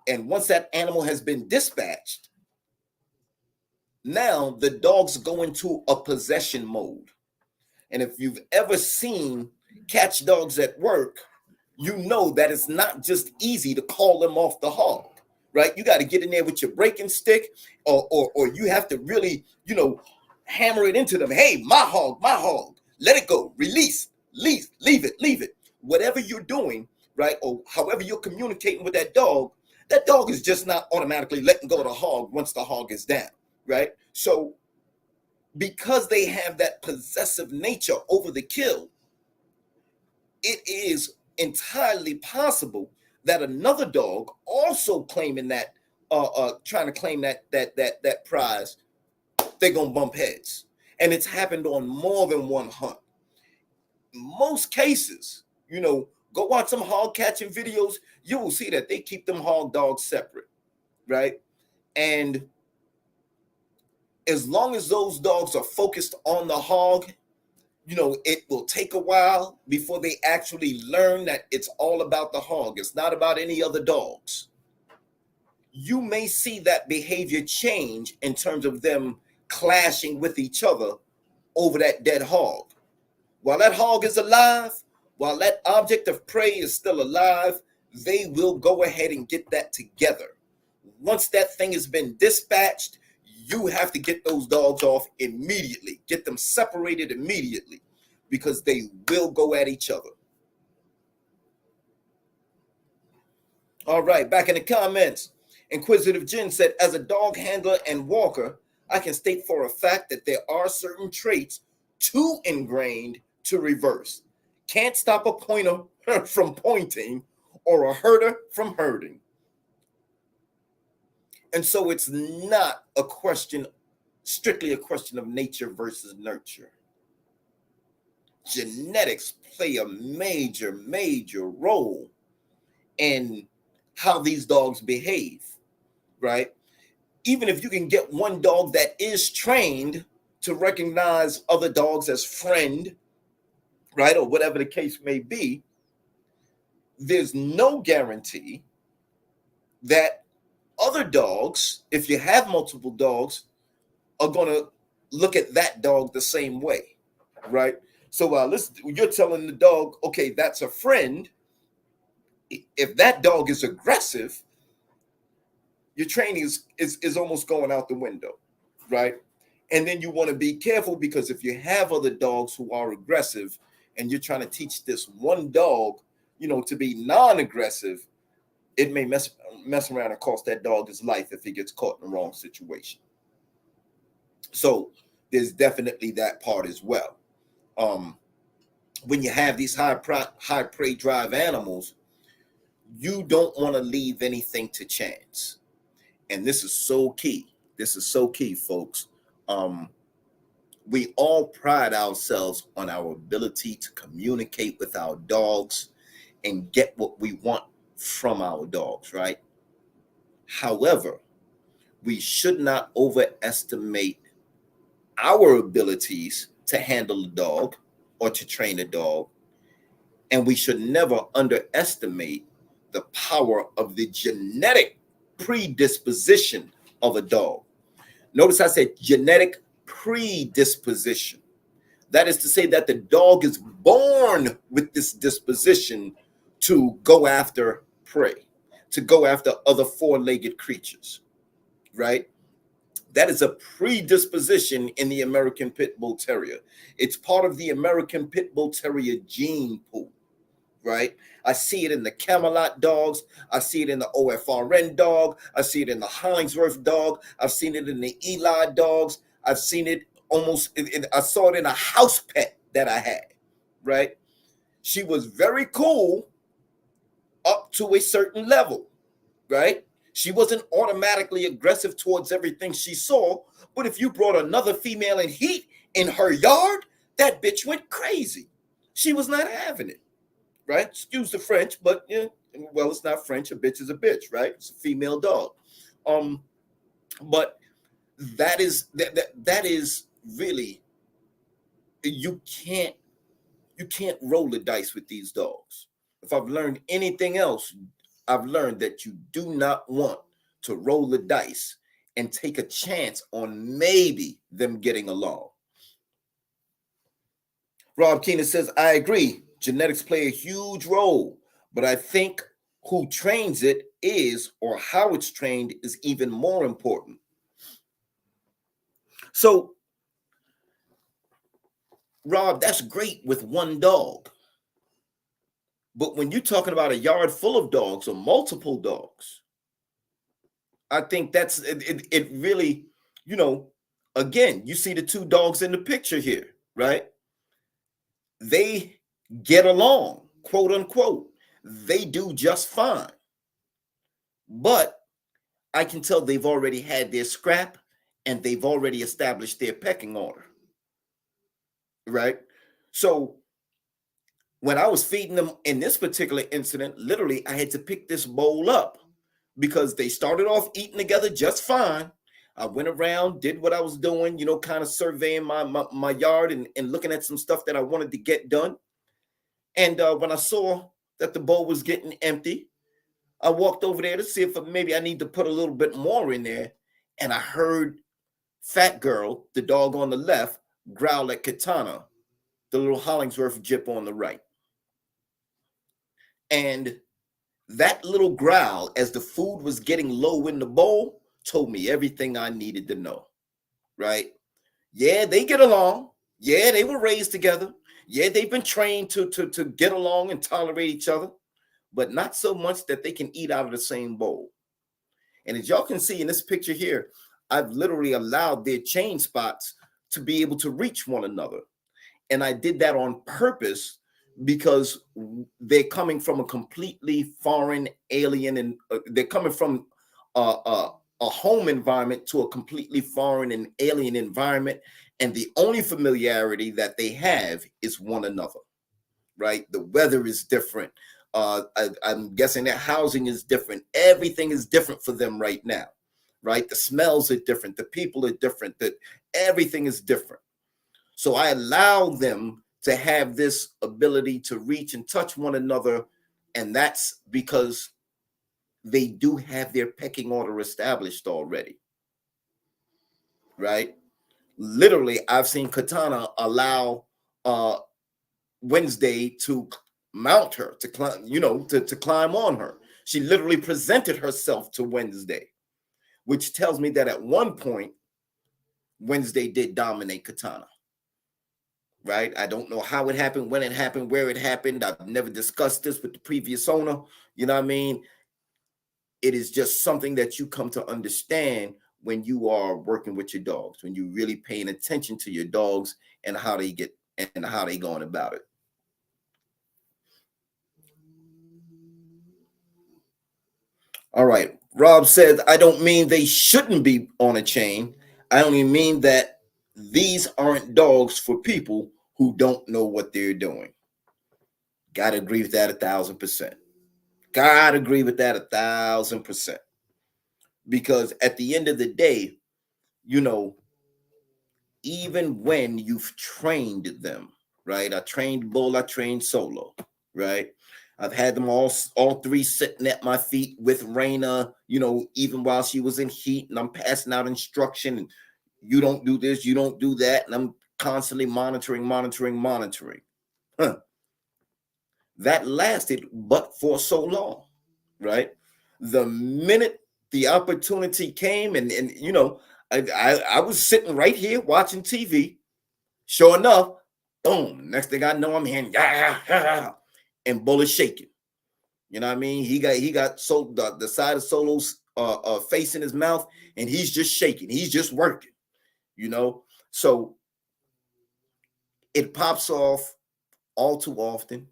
and once that animal has been dispatched, now the dogs go into a possession mode. And if you've ever seen catch dogs at work, you know that it's not just easy to call them off the hog, right? You got to get in there with your breaking stick, or you have to really, hammer it into them. Hey, my hog, let it go, release, leave it. Whatever you're doing, right, or however you're communicating with that dog is just not automatically letting go of the hog once the hog is down, right? So because they have that possessive nature over the kill, it is entirely possible that another dog also claiming that, trying to claim that prize, they're gonna bump heads, and it's happened on more than one hunt. Most cases, go watch some hog catching videos. You will see that they keep them hog dogs separate, right? And as long as those dogs are focused on the hog, it will take a while before they actually learn that it's all about the hog. It's not about any other dogs. You may see that behavior change in terms of them clashing with each other over that dead hog. While that hog is alive, while that object of prey is still alive, they will go ahead and get that together. Once that thing has been dispatched, you have to get those dogs off immediately. Get them separated immediately, because they will go at each other. All right, back in the comments, Inquisitive Jen said, as a dog handler and walker, I can state for a fact that there are certain traits too ingrained to reverse. Can't stop a pointer from pointing or a herder from herding. And so it's not strictly a question of nature versus nurture. Genetics play a major role in how these dogs behave, right? Even if you can get one dog that is trained to recognize other dogs as friend, right, or whatever the case may be, there's no guarantee that other dogs, if you have multiple dogs, are going to look at that dog the same way, right? So listen, you're telling the dog, okay, that's a friend. If that dog is aggressive, your training is almost going out the window, right? And then you want to be careful, because if you have other dogs who are aggressive and you're trying to teach this one dog, to be non-aggressive, it may mess around and cost that dog his life if he gets caught in the wrong situation. So there's definitely that part as well. When you have these high prey drive animals, you don't want to leave anything to chance. And this is so key. This is so key, folks. We all pride ourselves on our ability to communicate with our dogs and get what we want from our dogs, right? However, we should not overestimate our abilities to handle a dog or to train a dog. And we should never underestimate the power of the genetic predisposition of a dog. Notice I said genetic predisposition. That is to say that the dog is born with this disposition to go after prey, to go after other four-legged creatures, right? That is a predisposition in the American Pitbull Terrier. It's part of the American Pitbull Terrier gene pool, right? I see it in the Camelot dogs. I see it in the OFRN dog. I see it in the Hollingsworth dog. I've seen it in the Eli dogs. I've seen it I saw it in a house pet that I had, right? She was very cool up to a certain level, right? She wasn't automatically aggressive towards everything she saw, but if you brought another female in heat in her yard, that bitch went crazy. She was not having it, right? Excuse the French, but yeah, well, it's not French. A bitch is a bitch, right? It's a female dog. But that is really, you can't roll the dice with these dogs. If I've learned anything else, I've learned that you do not want to roll the dice and take a chance on maybe them getting along. Rob Keenan says, I agree. Genetics play a huge role, but I think who trains it is, or how it's trained is even more important. So, Rob, that's great with one dog. But when you're talking about a yard full of dogs or multiple dogs, I think that's it really, again, you see the two dogs in the picture here, right? They get along, quote unquote. They do just fine. But I can tell they've already had their scrap and they've already established their pecking order, right? So when I was feeding them in this particular incident, literally, I had to pick this bowl up because they started off eating together just fine. I went around, did what I was doing, kind of surveying my yard and looking at some stuff that I wanted to get done. And when I saw that the bowl was getting empty, I walked over there to see if maybe I need to put a little bit more in there. And I heard Fat Girl, the dog on the left, growl at Katana, the little Hollingsworth jip on the right. And that little growl, as the food was getting low in the bowl, told me everything I needed to know, right? Yeah, they get along. Yeah, they were raised together. Yeah, they've been trained to get along and tolerate each other, but not so much that they can eat out of the same bowl. And as y'all can see in this picture here, I've literally allowed their chain spots to be able to reach one another. And I did that on purpose because they're coming from a completely foreign, alien, and they're coming from a home environment to a completely foreign and alien environment. And the only familiarity that they have is one another, right? The weather is different. I'm guessing their housing is different. Everything is different for them right now, right? The smells are different. The people are different. That everything is different. So I allow them to have this ability to reach and touch one another. And that's because they do have their pecking order established already, right? Literally, I've seen Katana allow Wednesday to mount her, to climb, to climb on her. She literally presented herself to Wednesday, which tells me that at one point, Wednesday did dominate Katana. Right? I don't know how it happened, when it happened, where it happened. I've never discussed this with the previous owner. You know what I mean? It is just something that you come to understand when you are working with your dogs, when you're really paying attention to your dogs and how they get and how they going about it. All right. Rob says, I don't mean they shouldn't be on a chain. I only mean that these aren't dogs for people who don't know what they're doing. Gotta agree with that 1,000%. Gotta agree with that 1,000%. Because at the end of the day, you know, even when you've trained them, right? I trained bull, I trained solo, right? I've had them all three sitting at my feet with Raina, you know, even while she was in heat, and I'm passing out instruction, and you don't do this, you don't do that, and I'm constantly monitoring. Huh. That lasted but for so long, right? The minute the opportunity came, and you know, I was sitting right here watching TV. Sure enough, boom. Next thing I know, I'm hearing and Bull is shaking. You know what I mean? He got so the side of Solo's face in his mouth, and he's just shaking. He's just working. You know, so it pops off all too often.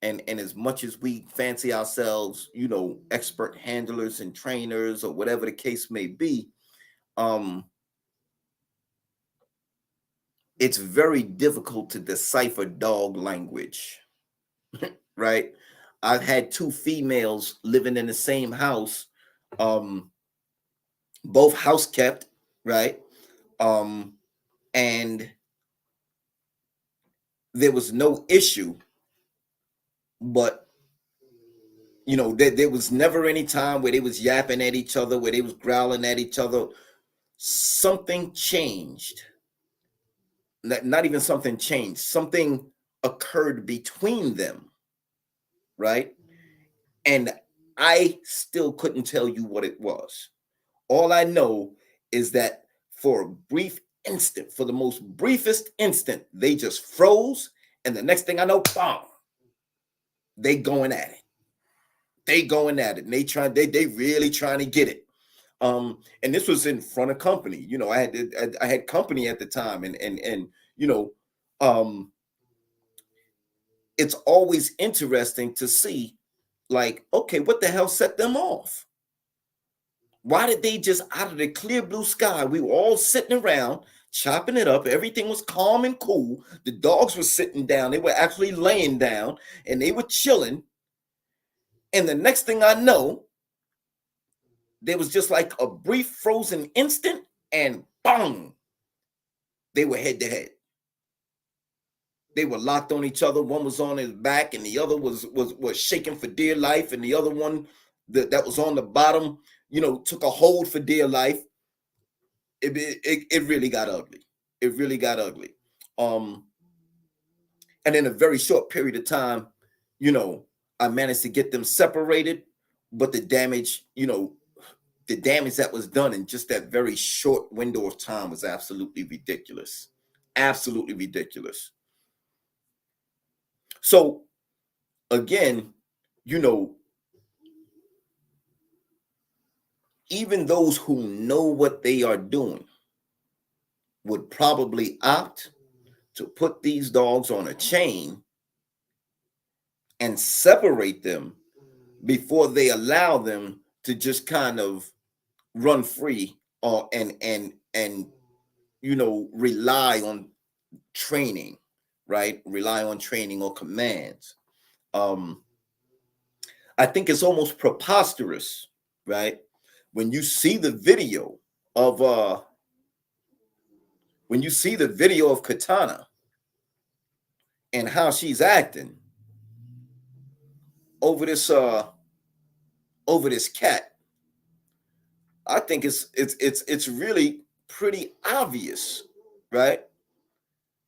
And as much as we fancy ourselves, you know, expert handlers and trainers or whatever the case may be, um, it's very difficult to decipher dog language, right? I've had two females living in the same house, um, both house kept, right? Um, and there was no issue, but you know, there was never any time where they was yapping at each other, where they was growling at each other. Something changed. Not even something changed. Something occurred between them, right? And I still couldn't tell you what it was. All I know is that for a brief instant, for the most briefest instant, they just froze. And the next thing I know, bam, they going at it. They going at it. And they really trying to get it. And this was in front of company. You know, I had company at the time, and you know, um, it's always interesting to see, like, okay, what the hell set them off? Why did they just out of the clear blue sky? We were all sitting around chopping it up. Everything was calm and cool. The dogs were sitting down. They were actually laying down and they were chilling. And the next thing I know, there was just like a brief frozen instant, and boom, they were head to head. They were locked on each other. One was on his back, and the other was shaking for dear life. And the other one that was on the bottom, you know, took a hold for dear life. It really got ugly. It really got ugly. Um, and in a very short period of time, you know, I managed to get them separated, but the damage, you know, the damage that was done in just that very short window of time was absolutely ridiculous. Absolutely ridiculous. So again, you know, even those who know what they are doing would probably opt to put these dogs on a chain and separate them before they allow them to just kind of run free, or and you know, rely on training, right? Rely on training or commands. um I think it's almost preposterous, right? When you see the video of Katana and how she's acting over this cat, I think it's really pretty obvious, right?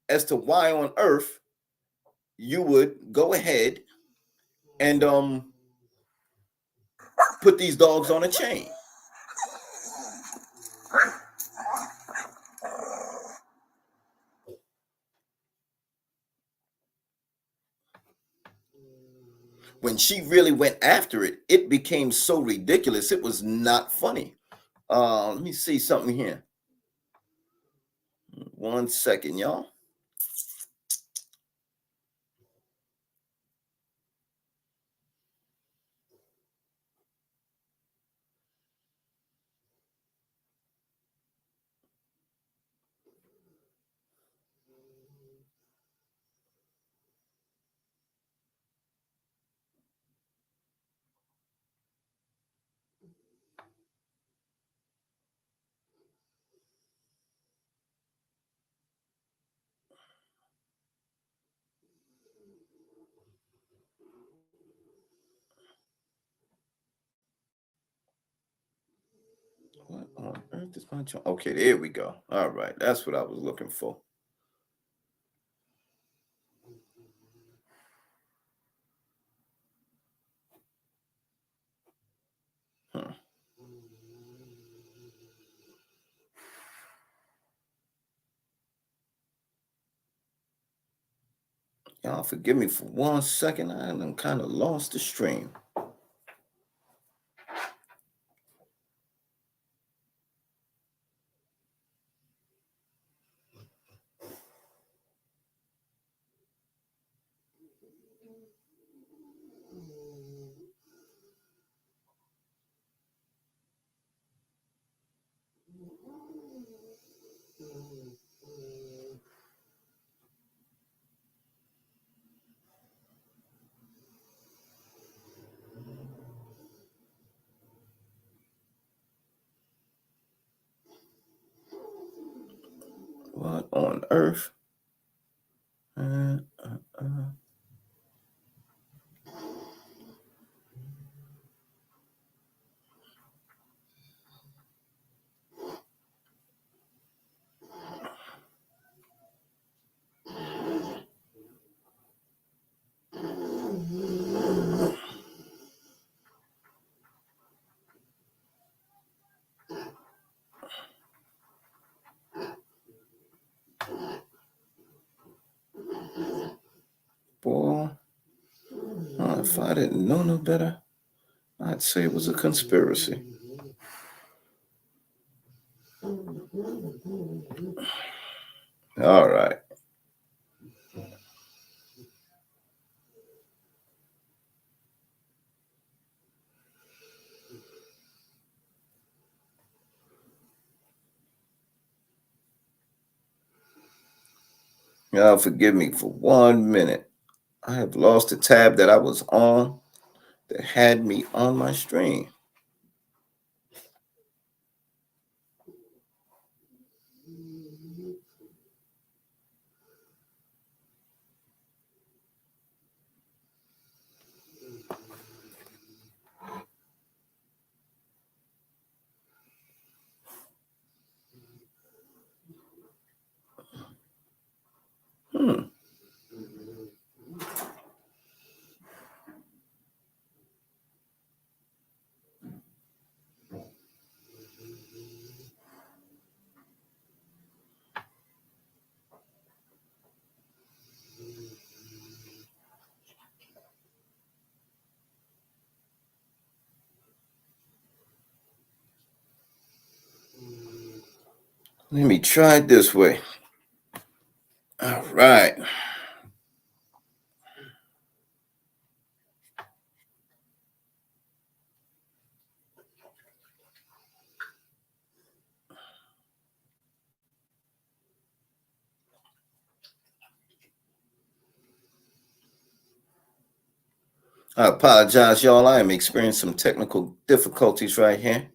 As to why on earth you would go ahead and put these dogs on a chain. When she really went after it, it became so ridiculous. It was not funny. Let me see something here. 1 second, y'all. Okay, there we go. All right, that's what I was looking for. Y'all forgive me for 1 second. I done kind of lost the stream. What on earth? Boy, if I didn't know no better, I'd say it was a conspiracy. All right. Y'all forgive me for 1 minute. I have lost the tab that I was on that had me on my stream. Let me try it this way. All right. I apologize, y'all. I am experiencing some technical difficulties right here.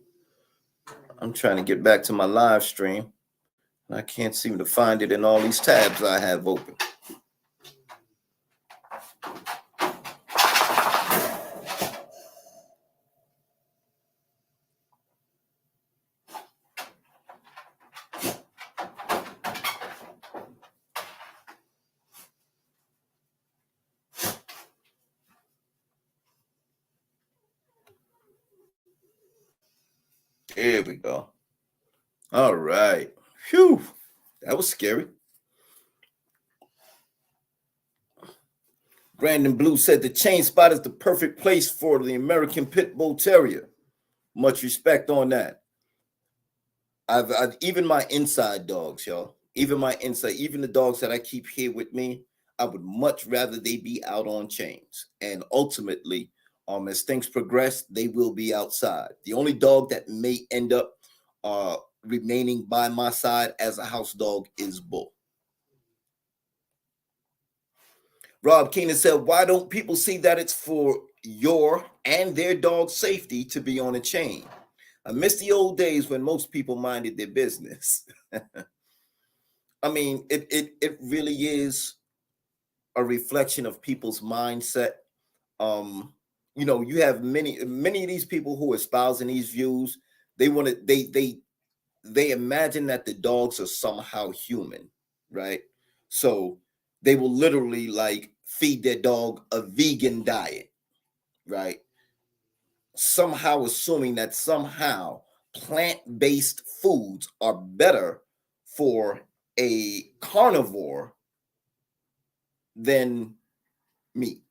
I'm trying to get back to my live stream. I can't seem to find it in all these tabs I have open. There we go. All right. Phew. That was scary. Brandon Blue said the chain spot is the perfect place for the American Pitbull Terrier. Much respect on that. I've even my inside dogs, y'all. Even the dogs that I keep here with me, I would much rather they be out on chains. And ultimately, as things progress, they will be outside. The only dog that may end up remaining by my side as a house dog is Bull. Rob Keenan said, why don't people see that it's for your and their dog's safety to be on a chain? I miss the old days when most people minded their business. I mean, it really is a reflection of people's mindset. You have many of these people who are espousing these views. They want to they they imagine that the dogs are somehow human, right? So they will literally like feed their dog a vegan diet, right? Somehow assuming that somehow plant-based foods are better for a carnivore than meat,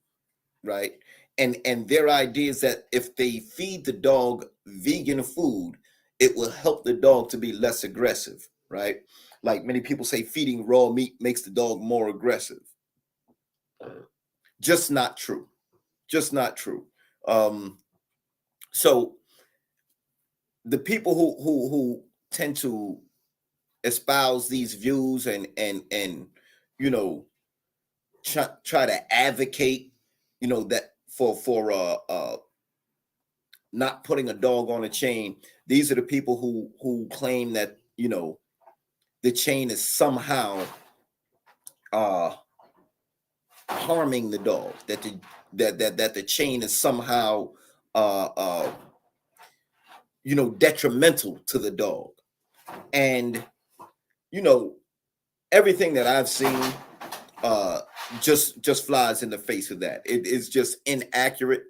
right? And their idea is that if they feed the dog vegan food, it will help the dog to be less aggressive, right? Like many people say feeding raw meat makes the dog more aggressive. Just not true. Just not true. So the people who tend to espouse these views and you know try to advocate, you know, that for not putting a dog on a chain. These are the people who claim that, you know, the chain is somehow harming the dog, that the chain is somehow you know, detrimental to the dog. And you know, everything that I've seen just flies in the face of that. It is just inaccurate.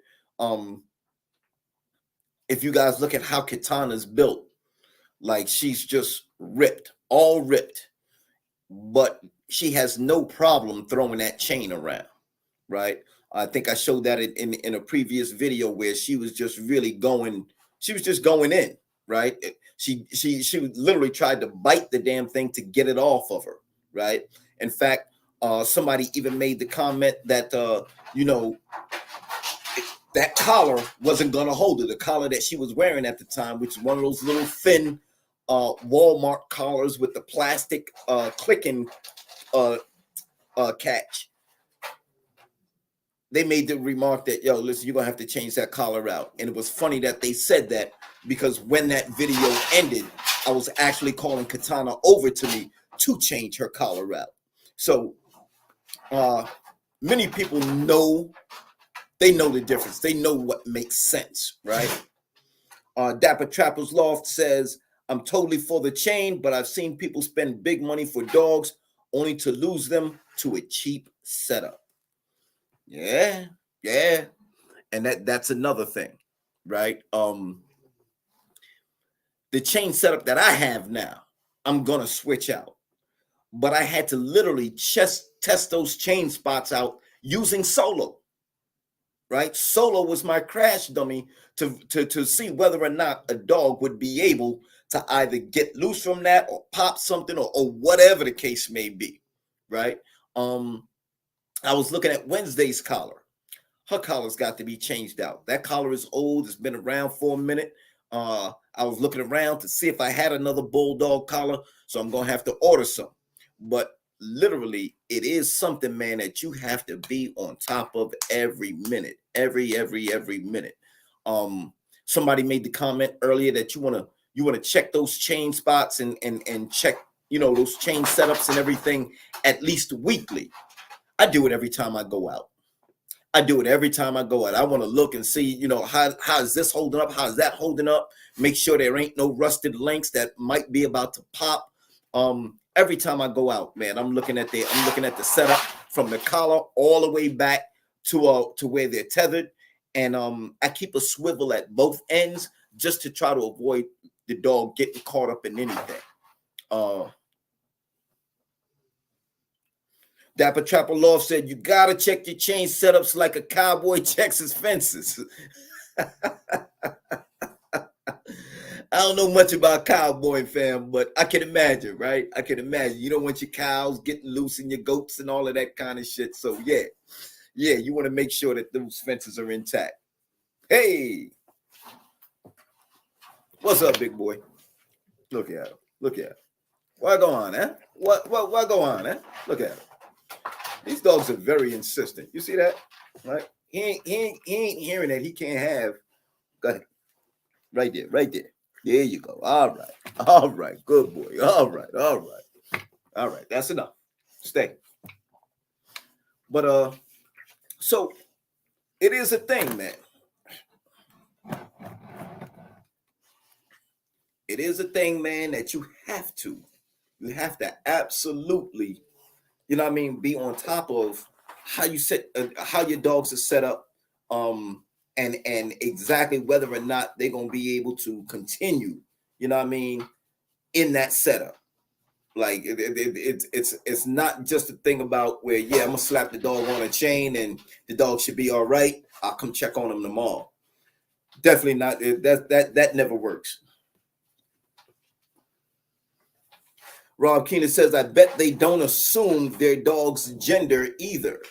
If you guys look at how Katana's built, like she's just ripped, all ripped, but she has no problem throwing that chain around, right? I think I showed that in a previous video where she was just really going, she was just going in, right? She literally tried to bite the damn thing to get it off of her, right? In fact, somebody even made the comment that you know, that collar wasn't gonna hold her. The collar that she was wearing at the time, which is one of those little thin Walmart collars with the plastic clicking catch. They made the remark that, yo, listen, you're gonna have to change that collar out. And it was funny that they said that, because when that video ended, I was actually calling Katana over to me to change her collar out. So many people know, they know the difference. They know what makes sense, right? Dapper Trapper's Loft says, I'm totally for the chain, but I've seen people spend big money for dogs only to lose them to a cheap setup. Yeah, yeah. And that's another thing, right? The chain setup that I have now, I'm gonna switch out. But I had to literally test those chain spots out using Solo. Right? Solo was my crash dummy to see whether or not a dog would be able to either get loose from that or pop something or whatever the case may be, right? I was looking at Wednesday's collar. Her collar's got to be changed out. That collar is old. It's been around for a minute. I was looking around to see if I had another bulldog collar, so I'm going to have to order some. But literally, it is something, man, that you have to be on top of every minute, every minute. Somebody made the comment earlier that you want to check those chain spots and check, you know, those chain setups and everything at least weekly. I do it every time I go out. I do it every time I go out. I want to look and see, you know, how is this holding up? How is that holding up? Make sure there ain't no rusted links that might be about to pop. Every time I go out, man, I'm looking at the setup from the collar all the way back to where they're tethered, and I keep a swivel at both ends just to try to avoid the dog getting caught up in anything. Dapper Trapper Love said, you gotta check your chain setups like a cowboy checks his fences. I don't know much about cowboy, fam, but I can imagine, right? I can imagine. You don't want your cows getting loose and your goats and all of that kind of shit. So yeah, you want to make sure that those fences are intact. Hey, what's up, big boy? Look at him. Look at him. What go on, eh? What go on, eh? Look at him. These dogs are very insistent. You see that? Right? He ain't hearing that he can't have. Go ahead. Right there, right there. There you go. All right. Good boy. All right. That's enough. Stay. But so it is a thing, man. it is a thing, man, that you have to absolutely, you know what I mean, be on top of how you set how your dogs are set up, and exactly whether or not they're gonna be able to continue, you know what I mean, in that setup. Like it's not just a thing about where, yeah, I'm gonna slap the dog on a chain and the dog should be all right. I'll come check on him tomorrow. Definitely not. That never works. Rob Keenan says, I bet they don't assume their dog's gender either.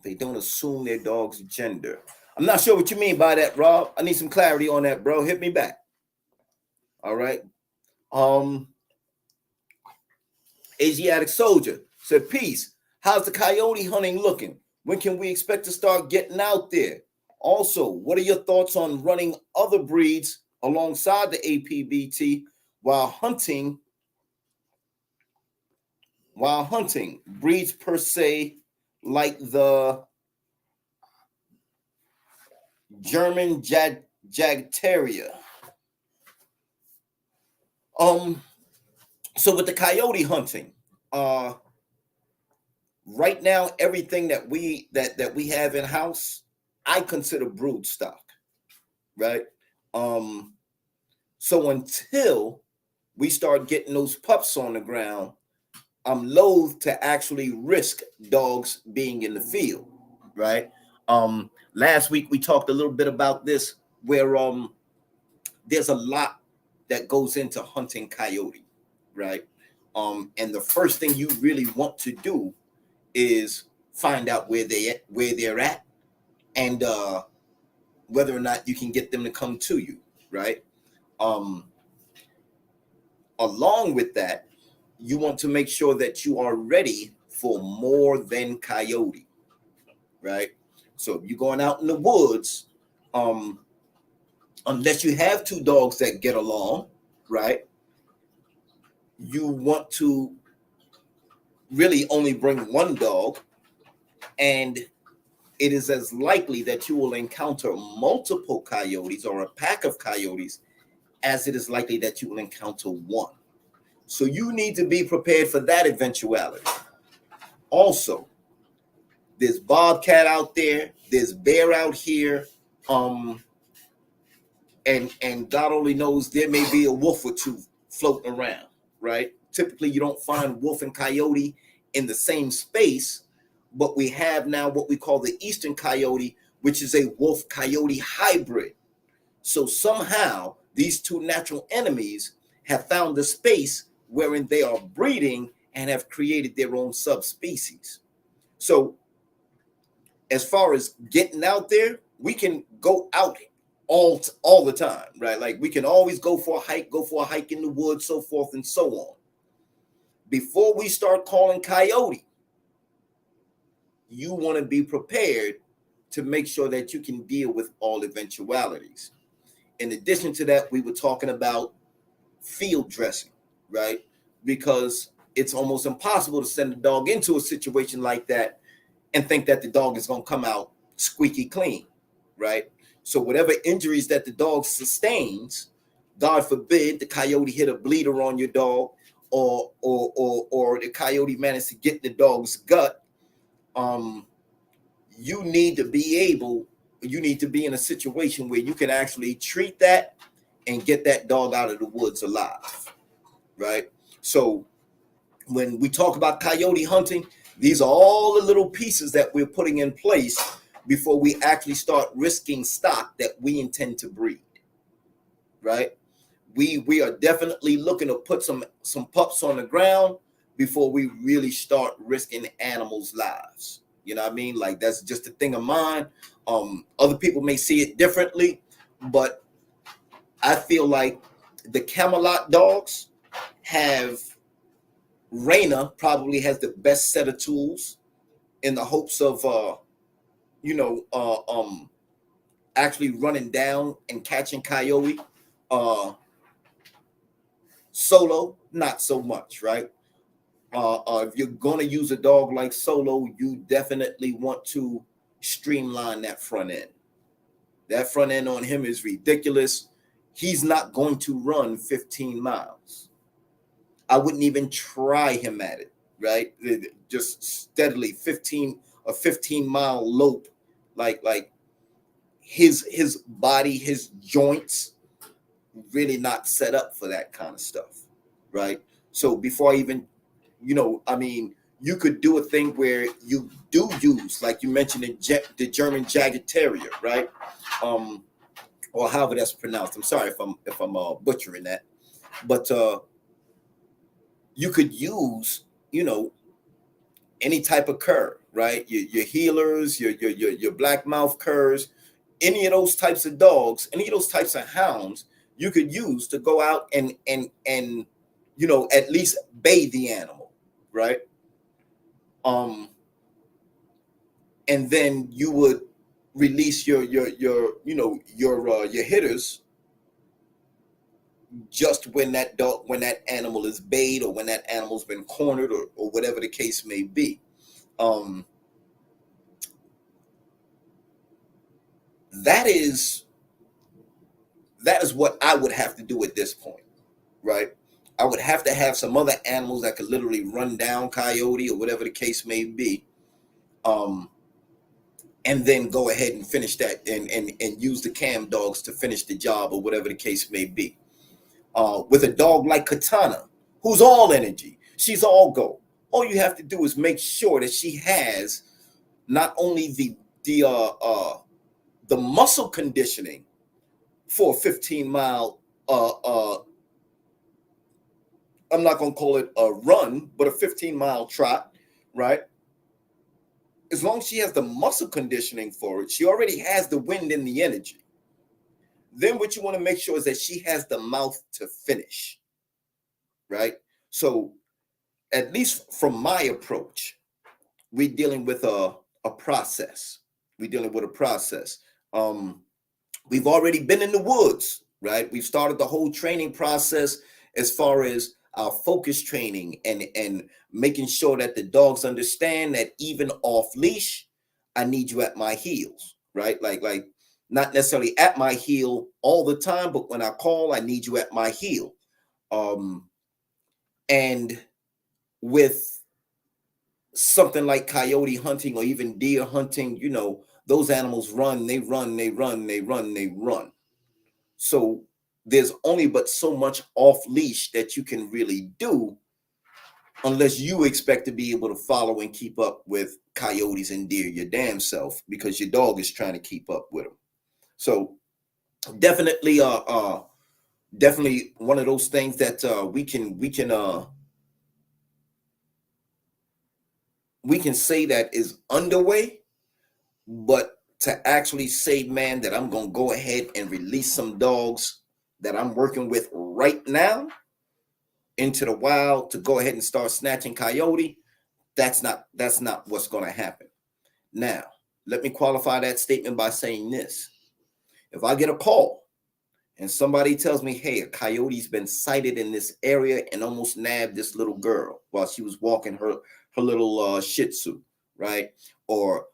They don't assume their dog's gender. I'm not sure what you mean by that, Rob. I need some clarity on that, bro. Hit me back. All right. Asiatic Soldier said, peace. How's the coyote hunting looking? When can we expect to start getting out there? Also, what are your thoughts on running other breeds alongside the APBT while hunting? Breeds per se, like the German Terrier. So with the coyote hunting, right now everything that we have in house, I consider brood stock, right? So until we start getting those pups on the ground, I'm loath to actually risk dogs being in the field, right? Last week we talked a little bit about this, where there's a lot that goes into hunting coyote, right? And the first thing you really want to do is find out where they're at, and whether or not you can get them to come to you, right? Along with that, you want to make sure that you are ready for more than coyote, right? So if you're going out in the woods, unless you have two dogs that get along, right, you want to really only bring one dog, and it is as likely that you will encounter multiple coyotes or a pack of coyotes as it is likely that you will encounter one. So you need to be prepared for that eventuality. Also, there's bobcat out there, there's bear out here, and God only knows there may be a wolf or two floating around, right? Typically, you don't find wolf and coyote in the same space, but we have now what we call the eastern coyote, which is a wolf-coyote hybrid. So somehow, these two natural enemies have found a space wherein they are breeding and have created their own subspecies. So as far as getting out there, we can go out all the time, right? Like we can always go for a hike in the woods, so forth and so on. Before we start calling coyote, you want to be prepared to make sure that you can deal with all eventualities. In addition to that, we were talking about field dressing, right? Because it's almost impossible to send a dog into a situation like that and think that the dog is going to come out squeaky clean, right? So whatever injuries that the dog sustains, God forbid the coyote hit a bleeder on your dog, or the coyote managed to get the dog's gut, you need to be in a situation where you can actually treat that and get that dog out of the woods alive, right? So when we talk about coyote hunting, these are all the little pieces that we're putting in place before we actually start risking stock that we intend to breed, right? We are definitely looking to put some pups on the ground before we really start risking animals' lives. You know what I mean? Like, that's just a thing of mine. Other people may see it differently, but I feel like the Camelot dogs have, Raina probably has the best set of tools in the hopes of, actually running down and catching coyote. Solo, not so much, right? If you're going to use a dog like Solo, you definitely want to streamline that front end. That front end on him is ridiculous. he's not going to run 15 miles. I wouldn't even try him at it, right? Just steadily 15-mile lope, like his body, his joints really not set up for that kind of stuff, right? So before I even, I mean, you could do a thing where you do use, like you mentioned, the German Jagged Terrier, right? Or however that's pronounced. I'm sorry if I'm butchering that, but you could use, any type of cur, right? Your healers, your black mouth curs, any of those types of dogs, any of those types of hounds, you could use to go out and at least bathe the animal, right? And then you would release your hitters just when that animal is bayed, or when that animal's been cornered, or whatever the case may be. That is what I would have to do at this point, right? I would have to have some other animals that could literally run down Coyote or whatever the case may be, and then go ahead and finish that, and use the cam dogs to finish the job, or whatever the case may be. With a dog like Katana, who's all energy, she's all go. All you have to do is make sure that she has not only the muscle conditioning for a 15-mile, I'm not going to call it a run, but a 15-mile trot, right? As long as she has the muscle conditioning for it, she already has the wind and the energy. Then what you want to make sure is that she has the mouth to finish, right? So at least from my approach, we're dealing with a process. We're dealing with a process. We've already been in the woods, right? We've started the whole training process as far as our focus training, and making sure that the dogs understand that even off leash, I need you at my heels, right? Like not necessarily at my heel all the time, but when I call, I need you at my heel. And with something like coyote hunting, or even deer hunting, those animals run, they run, they run, they run, they run. So there's only but so much off leash that you can really do, unless you expect to be able to follow and keep up with coyotes and deer your damn self, because your dog is trying to keep up with them. So definitely definitely one of those things that we can say that is underway. But to actually say, man, that I'm going to go ahead and release some dogs that I'm working with right now into the wild to go ahead and start snatching coyote, that's not what's going to happen. Now, let me qualify that statement by saying this. If I get a call and somebody tells me, hey, a coyote's been sighted in this area and almost nabbed this little girl while she was walking her little Shih Tzu, right? Or,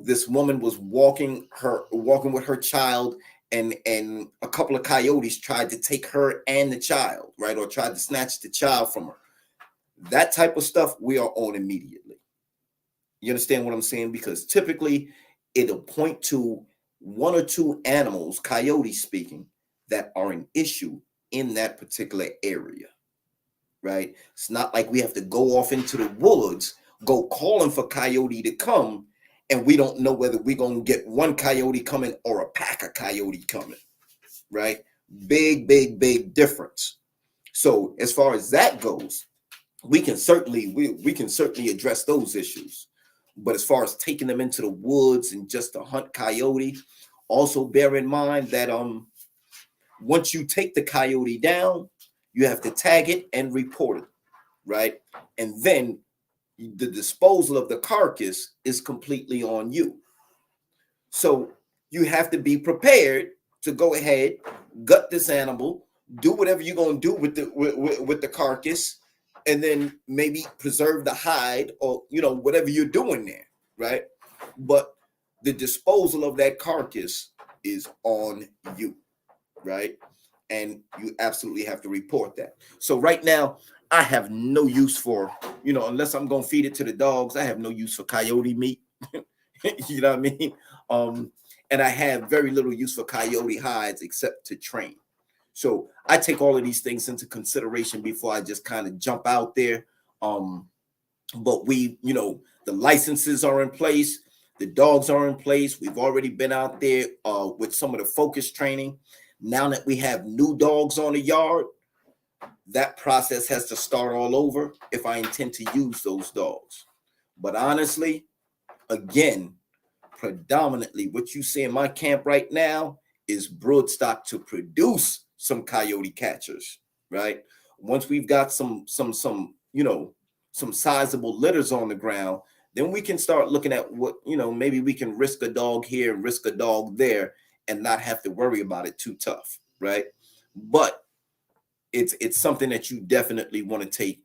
this woman was walking with her child, and a couple of coyotes tried to take her and the child, right? Or tried to snatch the child from her. That type of stuff we are on immediately. You understand what I'm saying? Because typically it'll point to one or two animals, coyote speaking, that are an issue in that particular area, right? It's not like we have to go off into the woods, go calling for coyote to come, and we don't know whether we're going to get one coyote coming or a pack of coyote coming, right? Big difference. So as far as that goes, we can certainly address those issues. But as far as taking them into the woods and just to hunt coyote, also bear in mind that once you take the coyote down, you have to tag it and report it, right? And then the disposal of the carcass is completely on you. So you have to be prepared to go ahead, gut this animal, do whatever you're going to do with the carcass, and then maybe preserve the hide, or whatever you're doing there, right? But the disposal of that carcass is on you, right? and you absolutely have to report that. So right now, I have no use for, unless I'm gonna feed it to the dogs, I have no use for coyote meat. You know what I mean? And I have very little use for coyote hides except to train. So I take all of these things into consideration before I just kind of jump out there. But the licenses are in place, the dogs are in place. We've already been out there with some of the focus training. Now that we have new dogs on the yard, that process has to start all over if I intend to use those dogs. But honestly, again, predominantly what you see in my camp right now is broodstock to produce some coyote catchers, right? Once we've got some sizable litters on the ground, then we can start looking at what, maybe we can risk a dog here and risk a dog there and not have to worry about it too tough, right? But it's something that you definitely want to take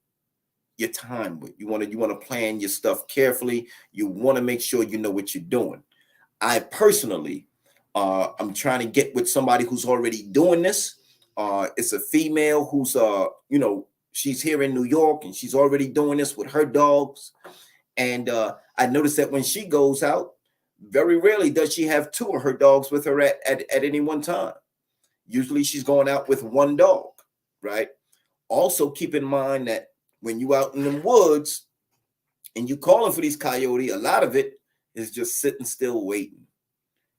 your time with. You want to plan your stuff carefully. You want to make sure you know what you're doing. I personally, I'm trying to get with somebody who's already doing this. It's a female who's, she's here in New York and she's already doing this with her dogs. And I noticed that when she goes out, very rarely does she have two of her dogs with her at any one time. Usually she's going out with one dog, right? Also keep in mind that when you out in the woods and you calling for these coyote, a lot of it is just sitting still waiting.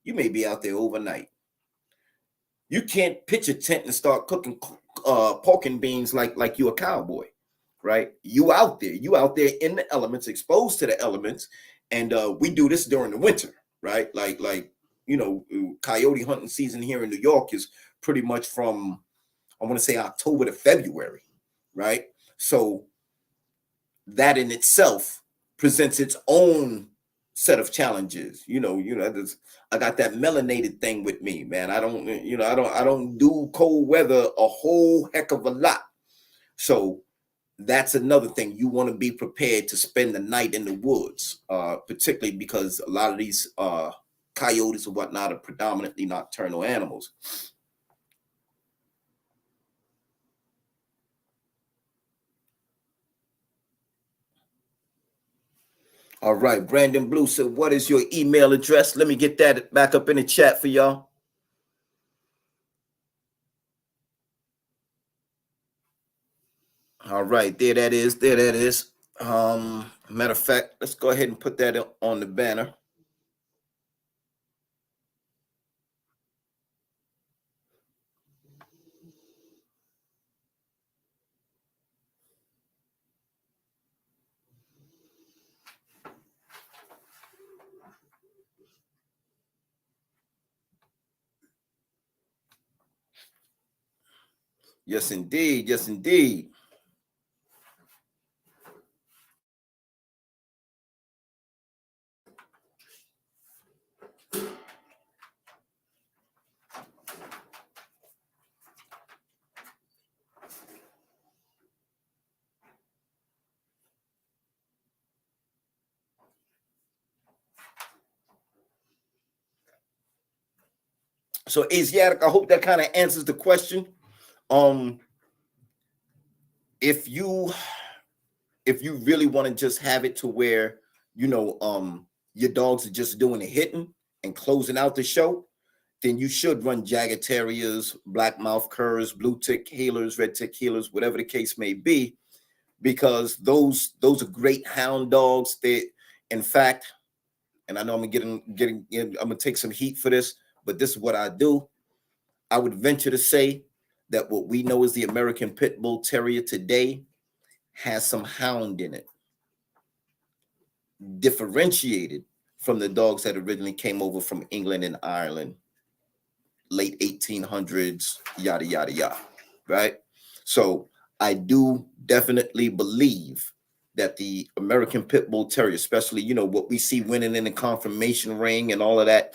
You may be out there overnight. You can't pitch a tent and start cooking pork and beans like you a cowboy, right? You out there in the elements, exposed to the elements, and we do this during the winter, right? Like coyote hunting season here in New York is pretty much from, I want to say, October to February, right? So that in itself presents its own set of challenges. I got that melanated thing with me, man. I don't do cold weather a whole heck of a lot. So that's another thing. You want to be prepared to spend the night in the woods, particularly because a lot of these coyotes and whatnot are predominantly nocturnal animals. All right, Brandon Blue said, what is your email address? Let me get that back up in the chat for y'all. All right, there that is. Matter of fact, let's go ahead and put that on the banner. Yes, indeed. Yes, indeed. So Asiatic, I hope that kind of answers the question. If you really want to just have it to where your dogs are just doing the hitting and closing out the show, then you should run Jagger Terriers, black mouth curs, blue tick healers, red tick healers, whatever the case may be, because those are great hound dogs. They, in fact, and I know I'm gonna take some heat for this, but this is what I do. I would venture to say that what we know as the American Pitbull Terrier today has some hound in it, differentiated from the dogs that originally came over from England and Ireland, late 1800s, yada, yada, yada, right? So I do definitely believe that the American Pitbull Terrier, especially, what we see winning in the conformation ring and all of that,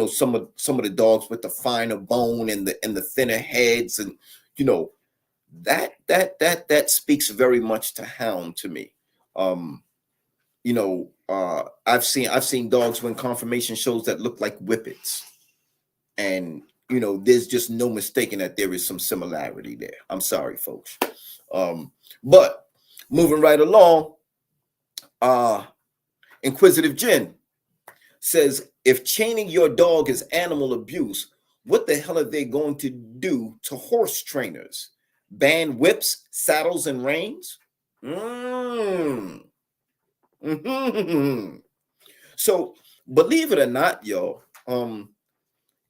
some of the dogs with the finer bone and the thinner heads, and that speaks very much to hound to me. I've seen dogs win conformation shows that look like whippets, and you know, there's just no mistaking that there is some similarity there. I'm sorry, folks. But moving right along, Inquisitive Jen says, if chaining your dog is animal abuse, what the hell are they going to do to horse trainers? Ban whips, saddles, and reins? So, believe it or not, y'all,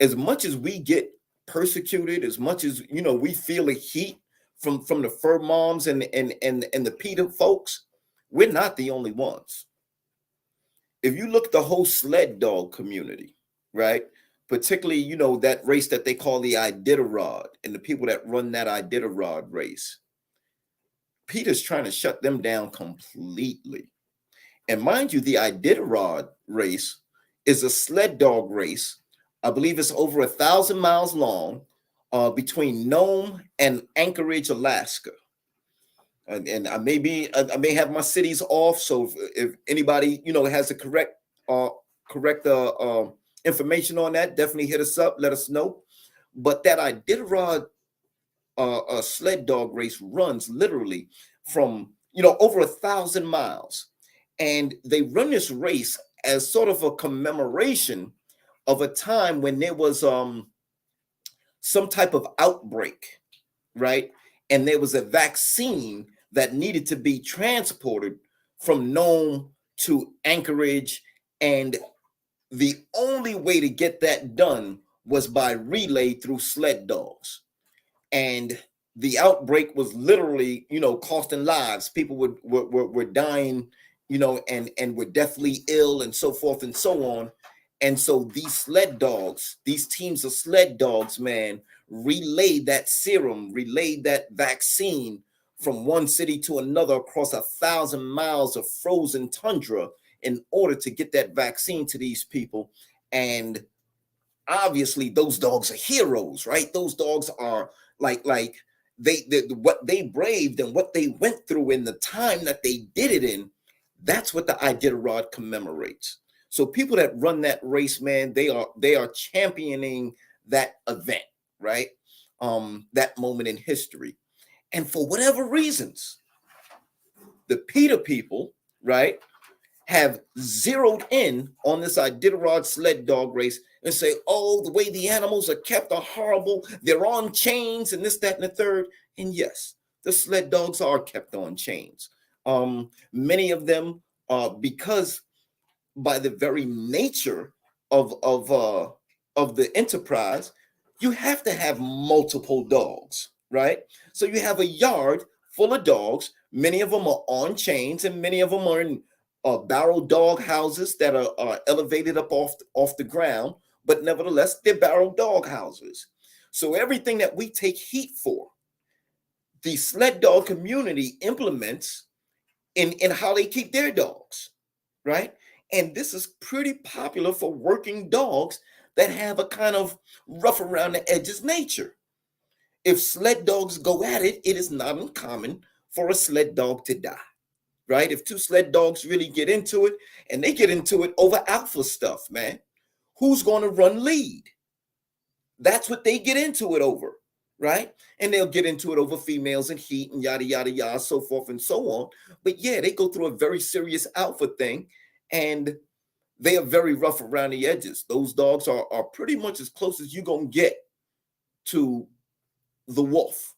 as much as we get persecuted, as much as, you know, we feel the heat from the fur moms and the PETA folks, we're not the only ones. If you look at the whole sled dog community, right? Particularly, you know, that race that they call the Iditarod and the people that run that Iditarod race, PETA's trying to shut them down completely. And mind you, the Iditarod race is a sled dog race. I believe it's over 1,000 miles long, between Nome and Anchorage, Alaska. And I may have my cities off. So if anybody, you know, has the correct information on that, definitely hit us up. Let us know. But that Iditarod sled dog race runs literally from, you know, over 1,000 miles, and they run this race as sort of a commemoration of a time when there was some type of outbreak, right? And there was a vaccine that needed to be transported from Nome to Anchorage, and the only way to get that done was by relay through sled dogs. And the outbreak was literally, you know, costing lives. People were dying, you know, and were deathly ill and so forth and so on. And so these sled dogs, these teams of sled dogs, man, relayed that serum, relayed that vaccine from one city to another across 1,000 miles of frozen tundra in order to get that vaccine to these people. And obviously those dogs are heroes, right? Those dogs are like they what they braved and what they went through in the time that they did it in. That's what the Iditarod commemorates. So people that run that race, man, they are championing that event, right? That moment in history. And for whatever reasons, the PETA people, right, have zeroed in on this Iditarod sled dog race and say, oh, the way the animals are kept are horrible. They're on chains and this, that, and the third. And yes, the sled dogs are kept on chains. Many of them, because by the very nature of the enterprise, you have to have multiple dogs, right? So you have a yard full of dogs. Many of them are on chains, and many of them are in barrel dog houses that are elevated up off the ground, but nevertheless, they're barrel dog houses. So everything that we take heat for, the sled dog community implements in how they keep their dogs, right? And this is pretty popular for working dogs that have a kind of rough around the edges nature. If sled dogs go at it, it is not uncommon for a sled dog to die, right? If two sled dogs really get into it, and they get into it over alpha stuff, man, who's going to run lead? That's what they get into it over, right? And they'll get into it over females and heat and yada, yada, yada, so forth and so on. But yeah, they go through a very serious alpha thing, and they are very rough around the edges. Those dogs are pretty much as close as you're going to get to the wolf,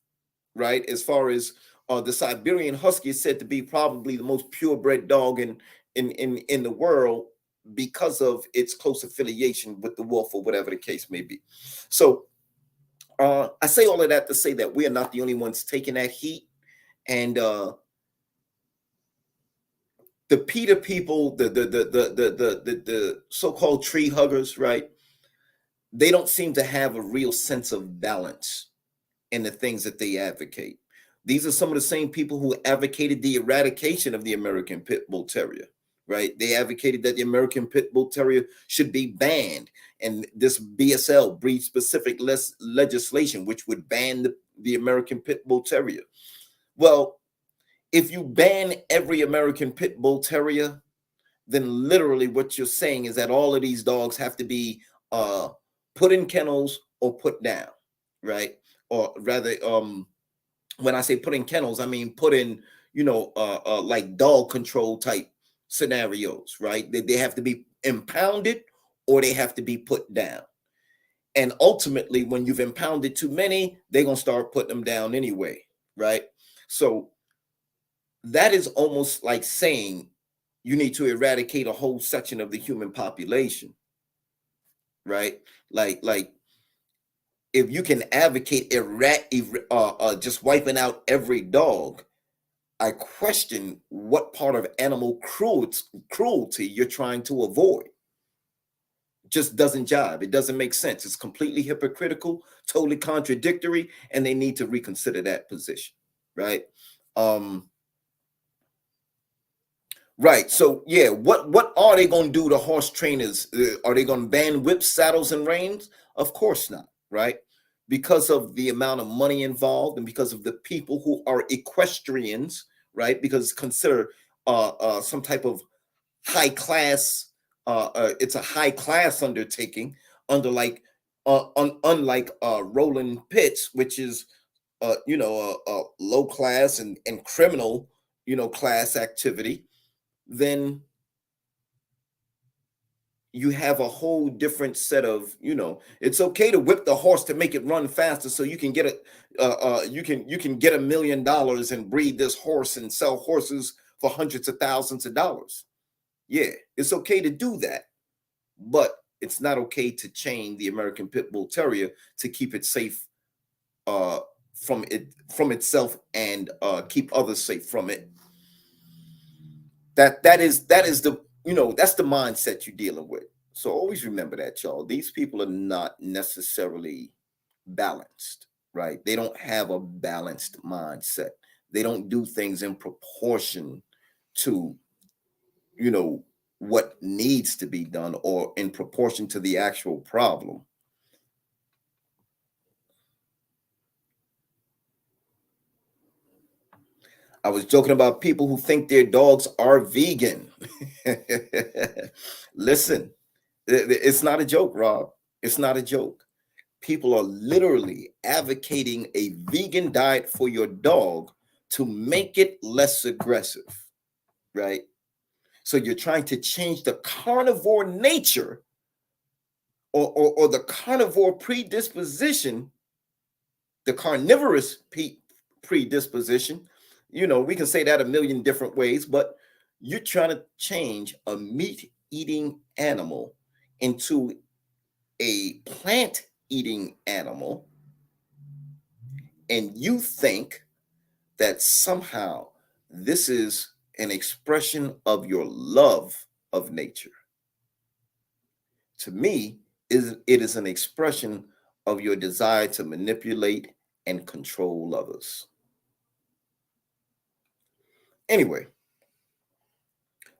right? As far as the Siberian Husky is said to be probably the most purebred dog in the world because of its close affiliation with the wolf, or whatever the case may be. So I say all of that to say that we are not the only ones taking that heat. And the PETA people, the so-called tree huggers, right? They don't seem to have a real sense of balance in the things that they advocate. These are some of the same people who advocated the eradication of the American Pitbull Terrier, right? They advocated that the American Pitbull Terrier should be banned, and this BSL, breed-specific legislation, which would ban the American Pitbull Terrier. Well, if you ban every American Pitbull Terrier, then literally what you're saying is that all of these dogs have to be put in kennels or put down, right? Or rather, when I say put in kennels, I mean put in, like dog control type scenarios, right? They have to be impounded or they have to be put down. And ultimately, when you've impounded too many, they're going to start putting them down anyway, right? So that is almost like saying you need to eradicate a whole section of the human population, right? Like if you can advocate just wiping out every dog, I question what part of animal cruelty you're trying to avoid. Just doesn't jive. It doesn't make sense. It's completely hypocritical, totally contradictory, and they need to reconsider that position, right? Right. So yeah, what are they going to do to horse trainers? Are they going to ban whips, saddles, and reins? Of course not, right? Because of the amount of money involved and because of the people who are equestrians, right? Because consider some type of high class. It's a high class undertaking, unlike rolling pits, which is a low class and criminal class activity. Then you have a whole different set of, it's okay to whip the horse to make it run faster so you can get you can get $1 million and breed this horse and sell horses for hundreds of thousands of dollars. Yeah, it's okay to do that, but it's not okay to chain the American Pitbull Terrier to keep it safe from itself and keep others safe from it. That is the that's the mindset you're dealing with. So always remember that, y'all. These people are not necessarily balanced, right? They don't have a balanced mindset. They don't do things in proportion to what needs to be done or in proportion to the actual problem. I was joking about people who think their dogs are vegan. Listen, it's not a joke, Rob. It's not a joke. People are literally advocating a vegan diet for your dog to make it less aggressive, right? So you're trying to change the carnivore nature or the carnivore predisposition, the carnivorous predisposition. We can say that a million different ways, but you're trying to change a meat-eating animal into a plant-eating animal, and you think that somehow this is an expression of your love of nature. To me, it is an expression of your desire to manipulate and control others. Anyway,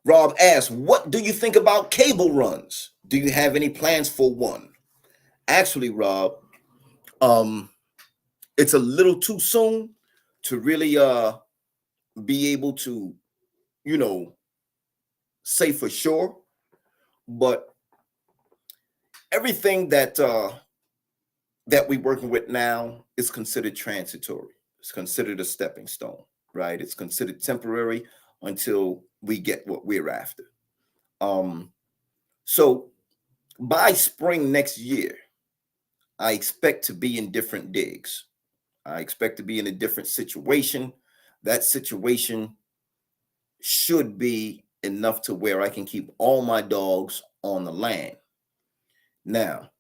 Rob asks, what do you think about cable runs? Do you have any plans for one? Actually, Rob, it's a little too soon to really be able to, say for sure, but everything that we're working with now is considered transitory. It's considered a stepping stone, right? It's considered temporary until we get what we're after. So by spring next year, I expect to be in different digs. I expect to be in a different situation. That situation should be enough to where I can keep all my dogs on the land. Now,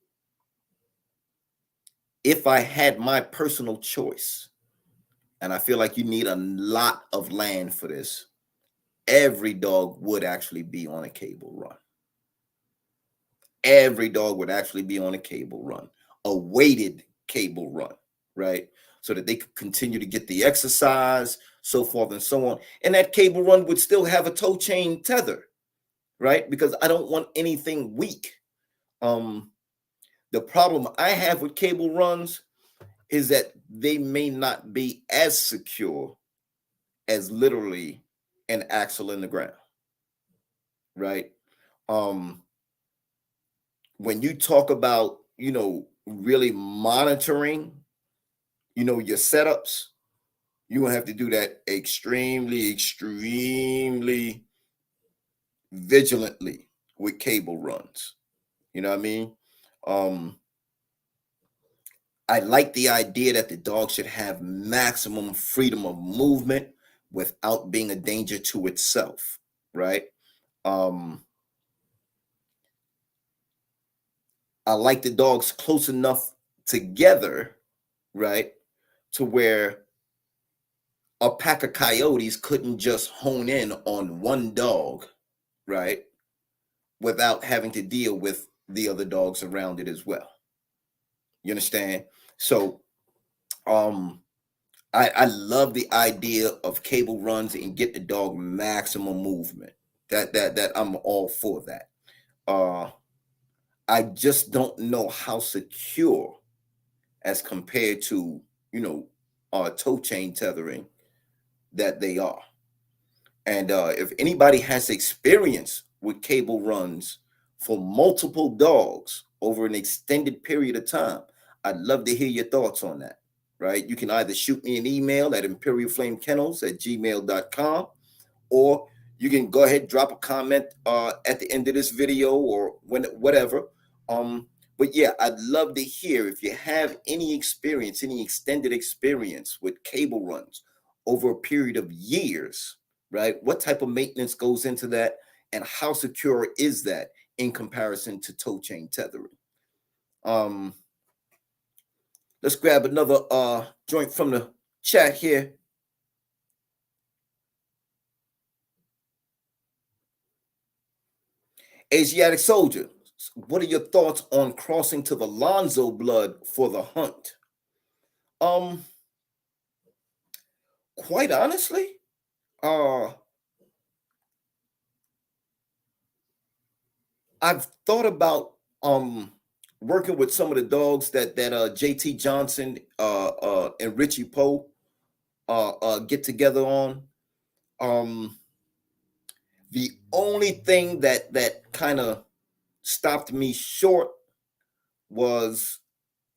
if I had my personal choice, and I feel like you need a lot of land for this, every dog would actually be on a cable run. Every dog would actually be on a cable run, a weighted cable run, right? So that they could continue to get the exercise, so forth and so on. And that cable run would still have a tow chain tether, right? Because I don't want anything weak. The problem I have with cable runs is that they may not be as secure as literally an axle in the ground, right? When you talk about really monitoring, your setups, you're gonna have to do that extremely, extremely vigilantly with cable runs. You know what I mean? I like the idea that the dog should have maximum freedom of movement without being a danger to itself, right? Um, I like the dogs close enough together, right, to where a pack of coyotes couldn't just hone in on one dog, right, without having to deal with the other dogs around it as well. You understand? So, I love the idea of cable runs and get the dog maximum movement. That I'm all for that. Uh, I just don't know how secure as compared to toe chain tethering that they are. And if anybody has experience with cable runs for multiple dogs over an extended period of time, I'd love to hear your thoughts on that. Right? You can either shoot me an email at imperialflamekennels@gmail.com, or you can go ahead and drop a comment at the end of this video or whatever. But yeah, I'd love to hear if you have any experience, any extended experience with cable runs over a period of years, right? What type of maintenance goes into that, and how secure is that in comparison to toe chain tethering? Let's grab another joint from the chat here. Asiatic Soldier, what are your thoughts on crossing to the Lonzo blood for the hunt? Quite honestly, I've thought about working with some of the dogs that JT Johnson and Richie Poe get together on. The only thing that kind of stopped me short was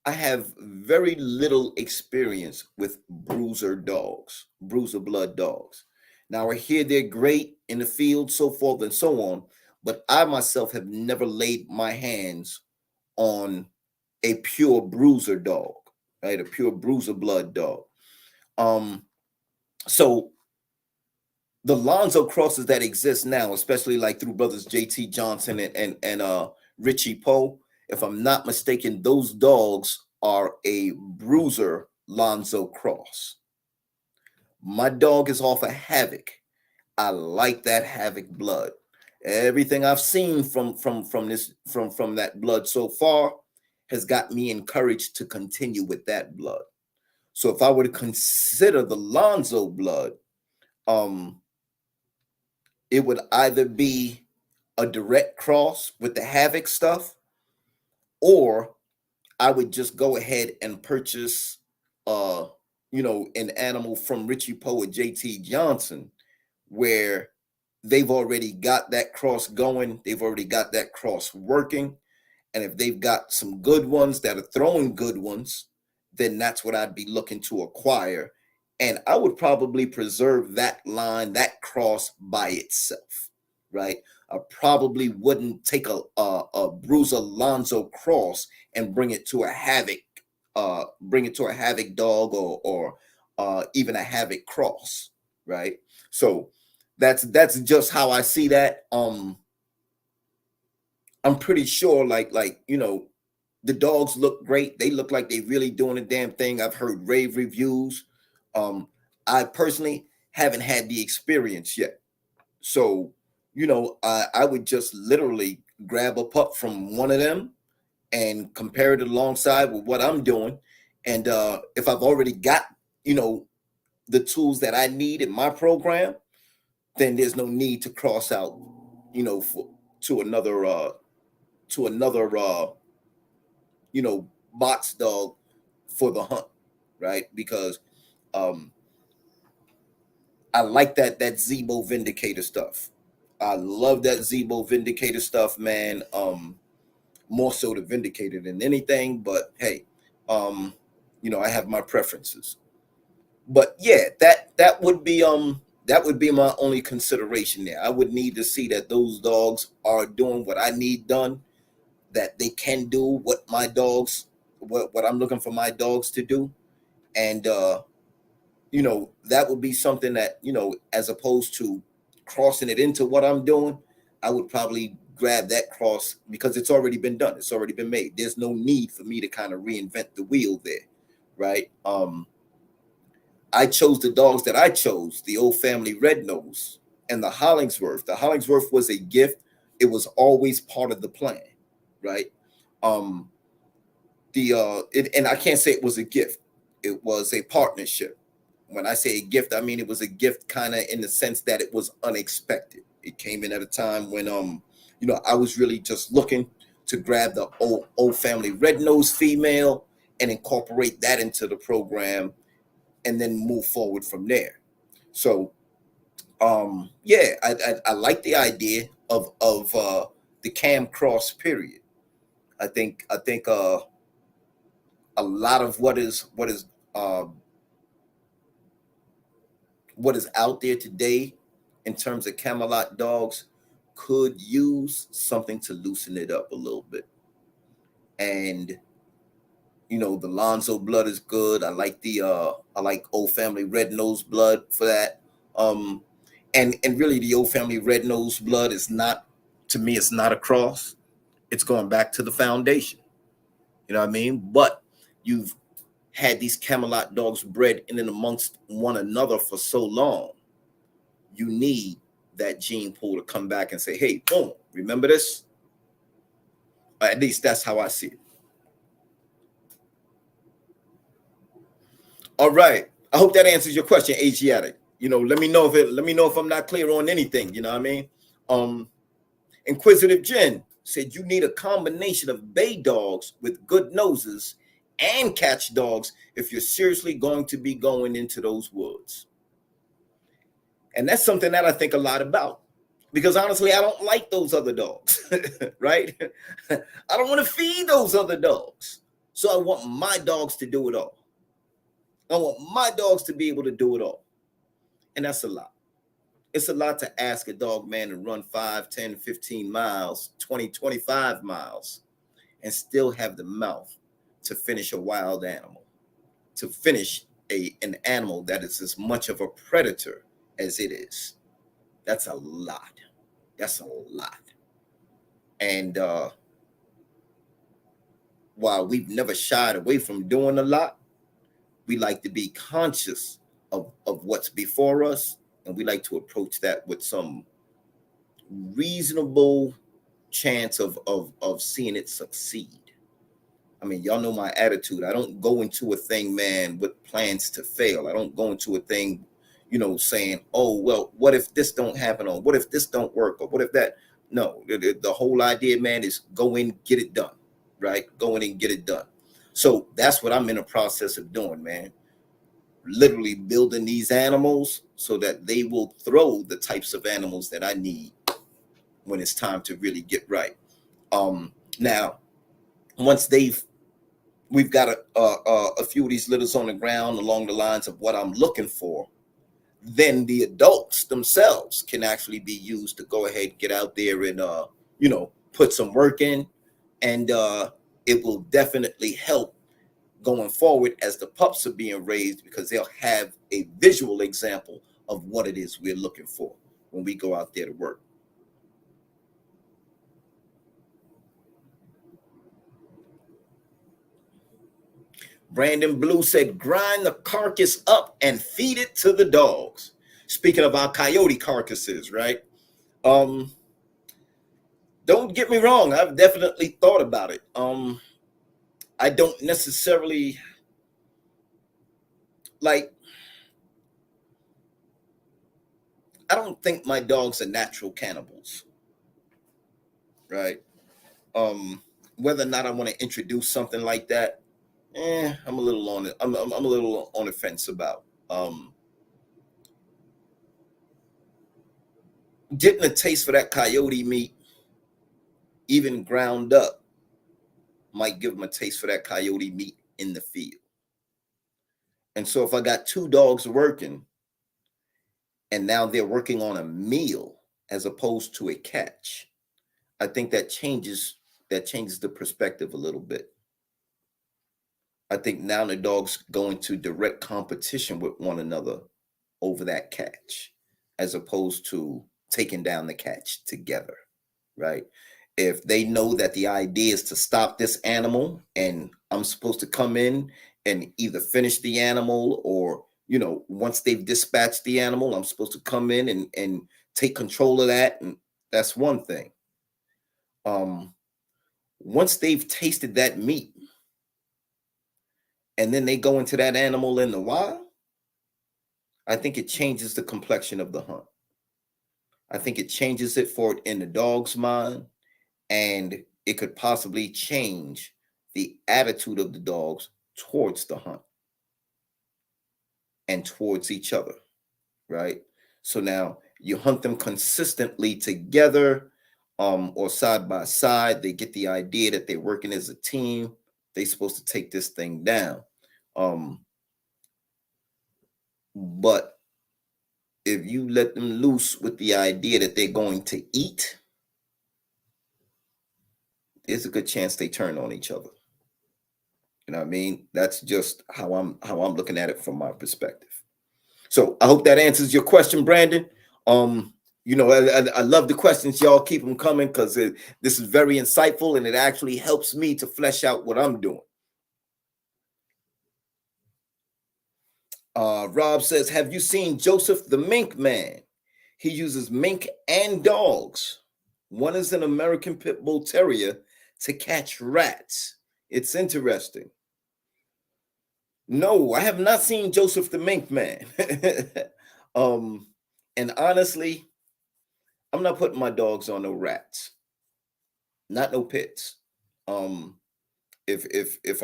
I have very little experience with bruiser blood dogs. Now I hear they're great in the field, so forth and so on, but I myself have never laid my hands on a pure bruiser dog, right? A pure bruiser blood dog. So the Lonzo crosses that exist now, especially like through brothers JT Johnson and Richie Poe, if I'm not mistaken, those dogs are a bruiser Lonzo cross. My dog is off of Havoc. I like that Havoc blood. Everything I've seen from that blood so far has got me encouraged to continue with that blood. So if I were to consider the Lonzo blood, it would either be a direct cross with the Havoc stuff, or I would just go ahead and purchase an animal from Richie Poe or JT Johnson, where they've already got that cross going, they've already got that cross working. And if they've got some good ones that are throwing good ones, then that's what I'd be looking to acquire. And I would probably preserve that line, that cross by itself, right? I probably wouldn't take a Bruiser Lonzo cross and bring it to a Havoc dog or even a Havoc cross, right? So that's just how I see that. I'm pretty sure the dogs look great. They look like they really doing a damn thing. I've heard rave reviews. I personally haven't had the experience yet. So, I would just literally grab a pup from one of them and compare it alongside with what I'm doing. And if I've already got, the tools that I need in my program, then there's no need to cross out, to another box dog for the hunt, right? Because I like that Zebo Vindicator stuff. I love that Zebo Vindicator stuff, man. more so to vindicate it than anything. But hey, I have my preferences. But yeah, that would be my only consideration there. I would need to see that those dogs are doing what I need done, that they can do what what I'm looking for my dogs to do. And that would be something that, as opposed to crossing it into what I'm doing, I would probably grab that cross because it's already been done. It's already been made. There's no need for me to kind of reinvent the wheel there, right? I chose the dogs that I chose, the Old Family Red Nose and the Hollingsworth. The Hollingsworth was a gift. It was always part of the plan, right? And I can't say it was a gift. It was a partnership. When I say a gift, I mean it was a gift kind of in the sense that it was unexpected. It came in at a time when I was really just looking to grab the old family red nose female and incorporate that into the program and then move forward from there. So yeah, I like the idea of the cam cross period. I think a lot of what is out there today in terms of Camelot dogs could use something to loosen it up a little bit. And the Lonzo blood is good. I like Old Family Red Nose blood for that. And really the Old Family Red Nose blood is not, to me, it's not a cross. It's going back to the foundation. You know what I mean? But you've had these Camelot dogs bred in and amongst one another for so long, you need that gene pool to come back and say, hey, boom, remember this? At least that's how I see it. All right. I hope that answers your question, Asiatic. Let me know if I'm not clear on anything. You know what I mean? Inquisitive Jen said you need a combination of bay dogs with good noses and catch dogs if you're seriously going to be going into those woods. And that's something that I think a lot about, because honestly, I don't like those other dogs, right? I don't want to feed those other dogs. So I want my dogs to do it all. I want my dogs to be able to do it all. And that's a lot. It's a lot to ask a dog man to run 5, 10, 15 miles, 20, 25 miles, and still have the mouth to finish a wild animal, to finish an animal that is as much of a predator as it is. That's a lot. That's a lot. And while we've never shied away from doing a lot, we like to be conscious of what's before us, and we like to approach that with some reasonable chance of seeing it succeed. I mean, y'all know my attitude. I don't go into a thing, man, with plans to fail. I don't go into a thing, saying, oh, well, what if this don't happen, or what if this don't work, or what if that? No, the whole idea, man, is go in, get it done, right? Go in and get it done. So that's what I'm in the process of doing, man. Literally building these animals so that they will throw the types of animals that I need when it's time to really get right. Now, once we've got a few of these litters on the ground along the lines of what I'm looking for, then the adults themselves can actually be used to go ahead, get out there and put some work in, and it will definitely help going forward as the pups are being raised, because they'll have a visual example of what it is we're looking for when we go out there to work. Brandon Blue said, grind the carcass up and feed it to the dogs. Speaking of our coyote carcasses, right? Don't get me wrong. I've definitely thought about it. I don't necessarily I don't think my dogs are natural cannibals, right? Whether or not I want to introduce something like that, I'm a little on it. I'm a little on the fence about. Getting a taste for that coyote meat, even ground up, might give them a taste for that coyote meat in the field. And so if I got two dogs working and now they're working on a meal as opposed to a catch, I think that changes the perspective a little bit. I think now the dogs go into direct competition with one another over that catch, as opposed to taking down the catch together, right? If they know that the idea is to stop this animal and I'm supposed to come in and either finish the animal or, once they've dispatched the animal, I'm supposed to come in and take control of that. And that's one thing. Once they've tasted that meat and then they go into that animal in the wild, I think it changes the complexion of the hunt. I think it changes it for it in the dog's mind, and it could possibly change the attitude of the dogs towards the hunt and towards each other, right? So now you hunt them consistently together, or side by side. They get the idea that they're working as a team. They're supposed to take this thing down. But if you let them loose with the idea that they're going to eat, there's a good chance they turn on each other. You know what I mean? That's just how I'm looking at it from my perspective. So I hope that answers your question, Brandon. I love the questions. Y'all keep them coming, because this is very insightful and it actually helps me to flesh out what I'm doing. Rob says, have you seen Joseph the Mink Man? He uses mink and dogs. One is an American Pitbull Terrier to catch rats. It's interesting. No, I have not seen Joseph the Mink Man. And honestly, I'm not putting my dogs on no rats, not no pits. If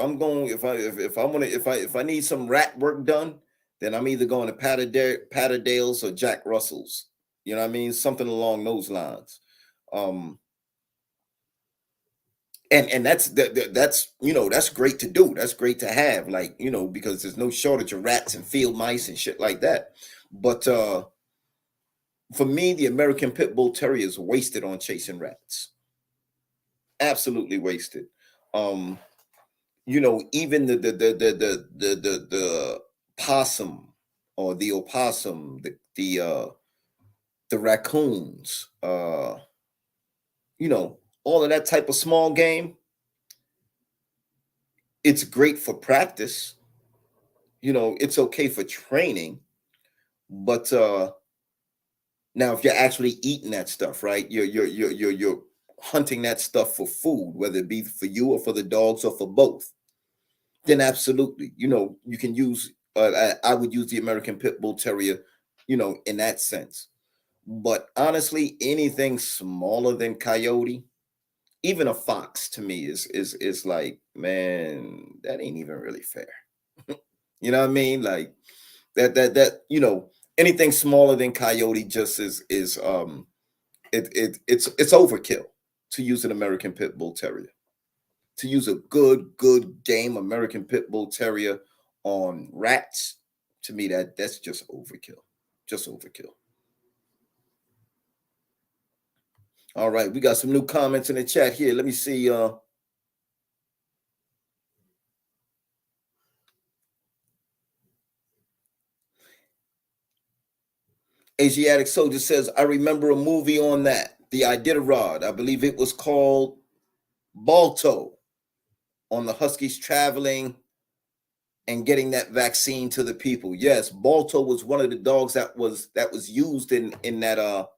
I need some rat work done, then I'm either going to Patterdale's or Jack Russell's. You know what I mean? Something along those lines. And that's that's great to do. That's great to have, because there's no shortage of rats and field mice and shit like that. But for me, the American Pitbull Terrier is wasted on chasing rats. Absolutely wasted. Even the possum or the opossum, the raccoons, all of that type of small game. It's great for practice. It's okay for training, but now if you're actually eating that stuff, right? You're hunting that stuff for food, whether it be for you or for the dogs or for both. Then absolutely, you can use. I would use the American Pitbull Terrier, in that sense. But honestly, anything smaller than coyote, even a fox, to me is like, man, that ain't even really fair. You know what I mean? Like that anything smaller than coyote just is it's overkill to use an American Pitbull Terrier. To use a good game American Pitbull Terrier on rats, to me that's just overkill. Just overkill. All right, we got some new comments in the chat here. Let me see. Asiatic Soldier says, I remember a movie on that, the Iditarod. I believe it was called Balto, on the Huskies traveling and getting that vaccine to the people. Yes, Balto was one of the dogs that was used in that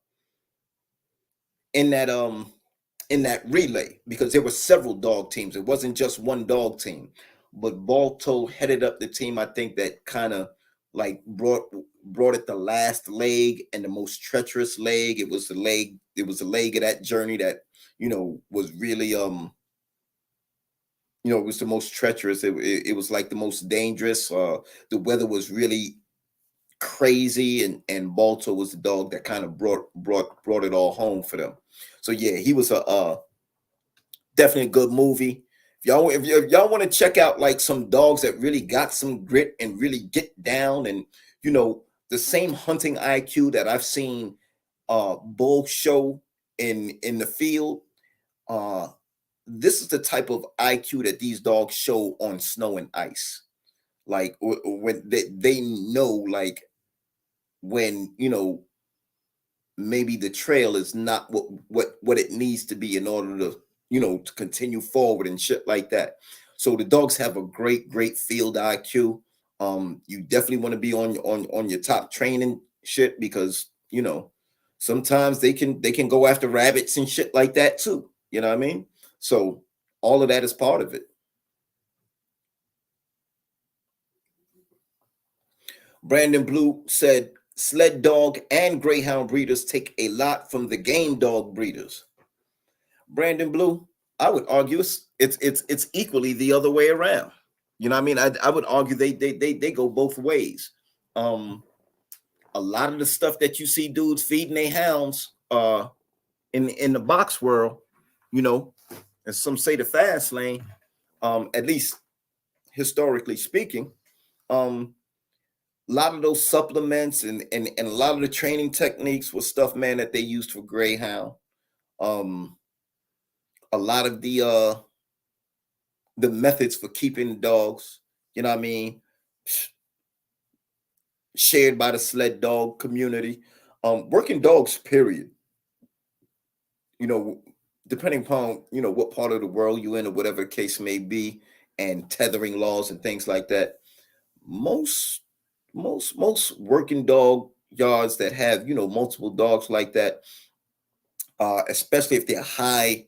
relay, because there were several dog teams. It wasn't just one dog team, but Balto headed up the team, I think, that kind of like brought it the last leg and the most treacherous leg. It was the leg of that journey that was really it was the most treacherous. It was like the most dangerous. The weather was really crazy, and Balto was the dog that kind of brought it all home for them. So yeah, he was definitely a good movie. If y'all want to check out like some dogs that really got some grit and really get down, and you know, the same hunting IQ that I've seen bull show in the field, uh this is the type of IQ that these dogs show on snow and ice. Like when they know, like, when, you know, maybe the trail is not what it needs to be in order to, you know, to continue forward and shit like that. So the dogs have a great field IQ. You definitely want to be on your top training shit, because you know, sometimes they can go after rabbits and shit like that too, you know what I mean? So all of that is part of it. Brandon Blue said sled dog and greyhound breeders take a lot from the game dog breeders. Brandon Blue, I would argue it's equally the other way around. You know what I mean? I would argue they go both ways. Um, a lot of the stuff that you see dudes feeding their hounds in the box world, you know, and some say the fast lane, at least historically speaking, um, a lot of those supplements and a lot of the training techniques was stuff, man, that they used for greyhound. Um, a lot of the methods for keeping dogs, you know what I mean, shared by the sled dog community. Working dogs, period. You know, depending upon, you know, what part of the world you in or whatever the case may be, and tethering laws and things like that. Most most working dog yards that have, you know, multiple dogs like that, especially if they're high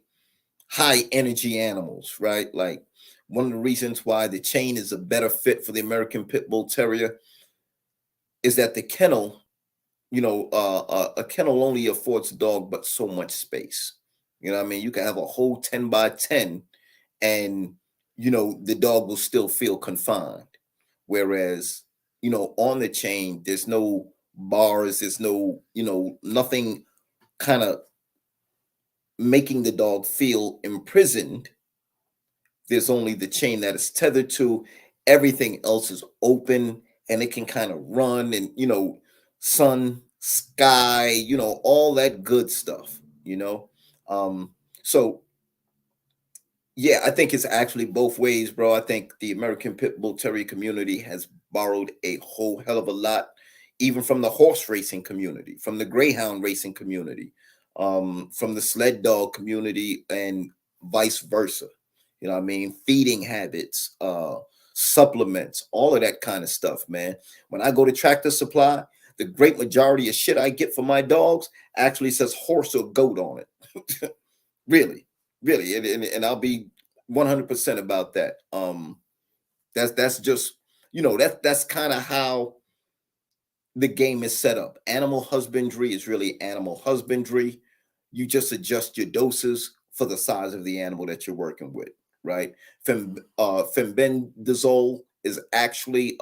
energy animals, right? Like, one of the reasons why the chain is a better fit for the American Pitbull Terrier is that the kennel, you know, a kennel only affords a dog but so much space. You know what I mean? You can have a whole 10 by 10 and, you know, the dog will still feel confined. Whereas, you know, on the chain, there's no bars, there's no, you know, nothing kind of making the dog feel imprisoned. There's only the chain that is tethered to. Everything else is open and it can kind of run and, you know, sun, sky, you know, all that good stuff, you know. So yeah, I think it's actually both ways, bro. I think the American Pit Bull Terrier community has borrowed a whole hell of a lot, even from the horse racing community, from the greyhound racing community, from the sled dog community, and vice versa. You know what I mean? Feeding habits, supplements, all of that kind of stuff, man. When I go to Tractor Supply, the great majority of shit I get for my dogs actually says horse or goat on it. Really, really, and I'll be 100% about that. That's just, you know, that's kind of how the game is set up. Animal husbandry is really animal husbandry. You just adjust your doses for the size of the animal that you're working with, right? Fembendazole is actually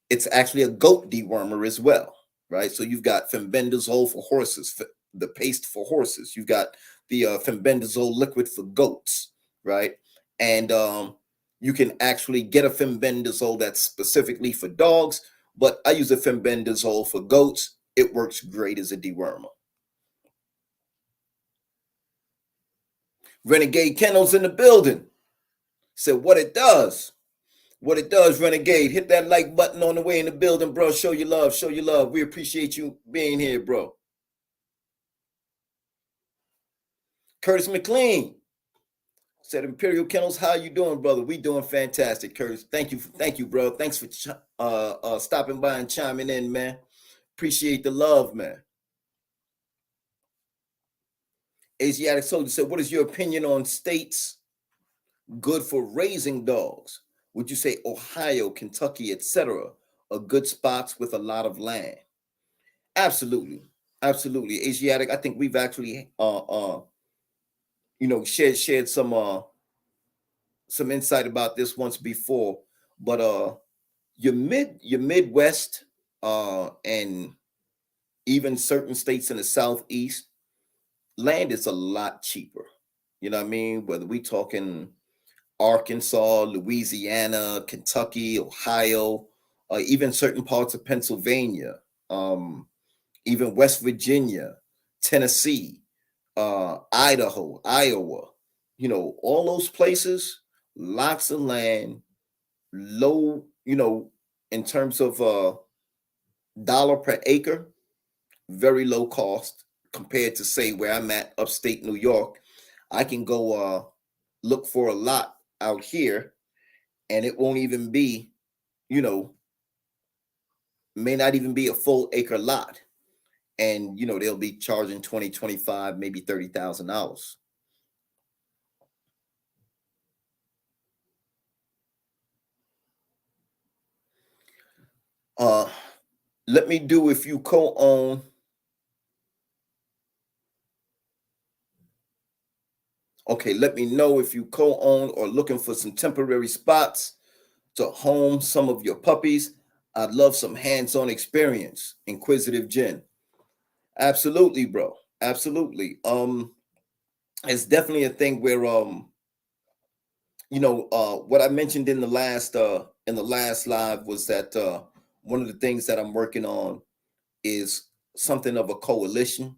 it's actually a goat dewormer as well, right? So you've got fembendazole for horses, the paste for horses. You've got the fembendazole liquid for goats, right? And you can actually get a fembendazole that's specifically for dogs, but I use a fembendazole for goats. It works great as a dewormer. Renegade Kennels in the building. Said what it does. What it does, Renegade. Hit that like button on the way in the building, bro. Show your love. Show your love. We appreciate you being here, bro. Curtis McLean said, Imperial Kennels, how you doing, brother? We doing fantastic, Curtis. Thank you, bro. Thanks for stopping by and chiming in, man. Appreciate the love, man. Asiatic Soldier said, what is your opinion on states good for raising dogs? Would you say Ohio, Kentucky, etc. are good spots with a lot of land? Absolutely, absolutely. Asiatic, I think we've actually you know, shared some insight about this once before. But your Midwest and even certain states in the Southeast, land is a lot cheaper. You know what I mean? Whether we talking Arkansas, Louisiana, Kentucky, Ohio, even certain parts of Pennsylvania, even West Virginia, Tennessee, Idaho, Iowa, all those places, lots of land, low, in terms of dollar per acre, very low cost compared to say where I'm at upstate New York. I can go look for a lot out here and it won't even be, you know, may not even be a full acre lot. And they'll be charging 20, 25, maybe $30,000. Let me do if you co-own. Okay, let me know if you co-own or looking for some temporary spots to home some of your puppies. I'd love some hands-on experience. Inquisitive Jen. Absolutely, bro. Absolutely. It's definitely a thing where what I mentioned in the last live was that one of the things that I'm working on is something of a coalition,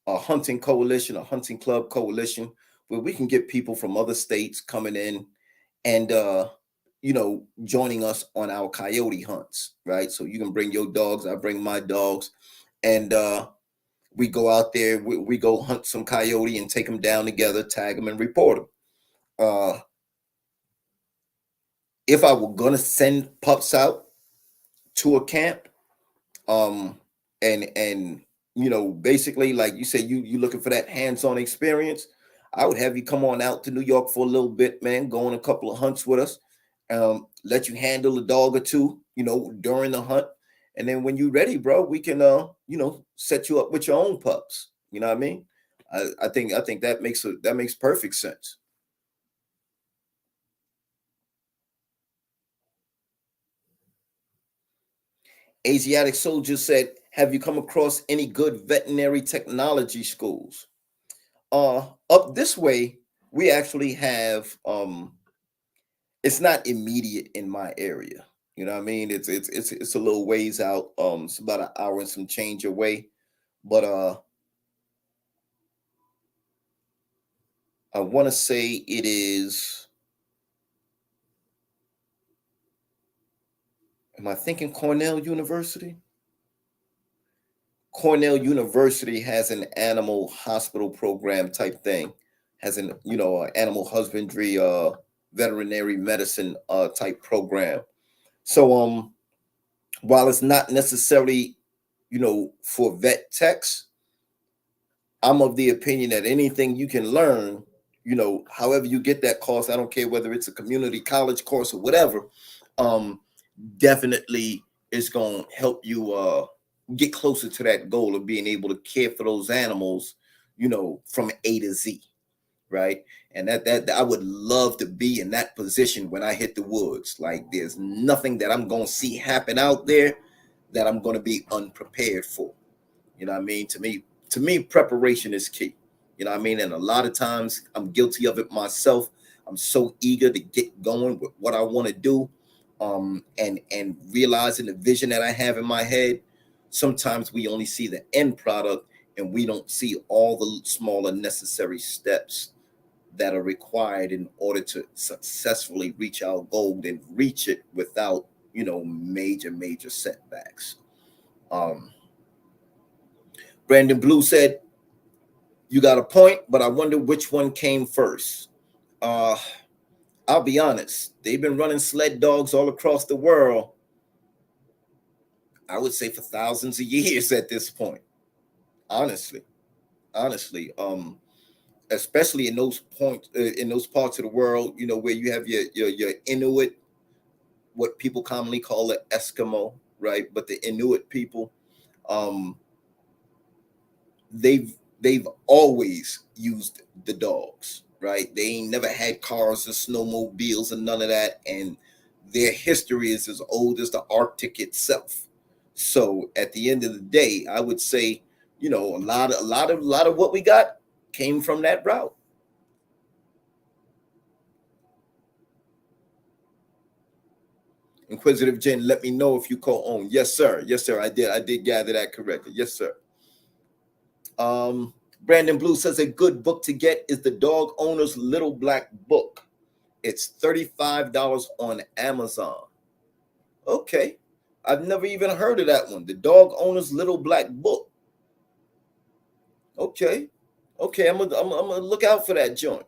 a hunting coalition, a hunting club coalition, where we can get people from other states coming in and joining us on our coyote hunts, right? So you can bring your dogs, I bring my dogs, and we go out there, we go hunt some coyote and take them down together, tag them and report them. If I were gonna send pups out to a camp, um, and basically, like you said, you looking for that hands-on experience, I would have you come on out to New York for a little bit, man. Go on a couple of hunts with us. Let you handle a dog or two, during the hunt, and then when you're ready, bro, we can set you up with your own pups. You know what I mean? I think that makes perfect sense. Asiatic Soldier said, have you come across any good veterinary technology schools? Up this way, we actually have it's not immediate in my area. You know what I mean? It's a little ways out. It's about an hour and some change away. But I want to say it is, am I thinking Cornell University? Cornell University has an animal hospital program type thing, has an animal husbandry, veterinary medicine type program. So while it's not necessarily for vet techs, I'm of the opinion that anything you can learn, however you get that course, I don't care whether it's a community college course or whatever, um, definitely is going to help you get closer to that goal of being able to care for those animals, from A to Z, right? And that I would love to be in that position when I hit the woods. Like there's nothing that I'm going to see happen out there that I'm going to be unprepared for. You know what I mean? To me, preparation is key. You know what I mean? And a lot of times I'm guilty of it myself. I'm so eager to get going with what I want to do, and realizing the vision that I have in my head. Sometimes we only see the end product and we don't see all the smaller necessary steps that are required in order to successfully reach our goal and reach it without major setbacks. um Brandon Blue said, you got a point, but I wonder which one came first. uh I'll be honest, they've been running sled dogs all across the world, I would say for thousands of years at this point. Honestly, honestly, especially in those points, in those parts of the world, where you have your Inuit, what people commonly call an Eskimo, right? But the Inuit people, um, they've always used the dogs, right? They ain't never had cars or snowmobiles and none of that, and their history is as old as the Arctic itself. So at the end of the day, I would say, a lot of what we got came from that route. Inquisitive Jen, let me know if you co-own. Yes, sir. Yes, sir. I did gather that correctly. Yes, sir. Brandon Blue says a good book to get is The Dog Owner's Little Black Book. It's $35 on Amazon. Okay. I've never even heard of that one. The Dog Owner's Little Black Book. Okay. Okay, I'm gonna look out for that joint.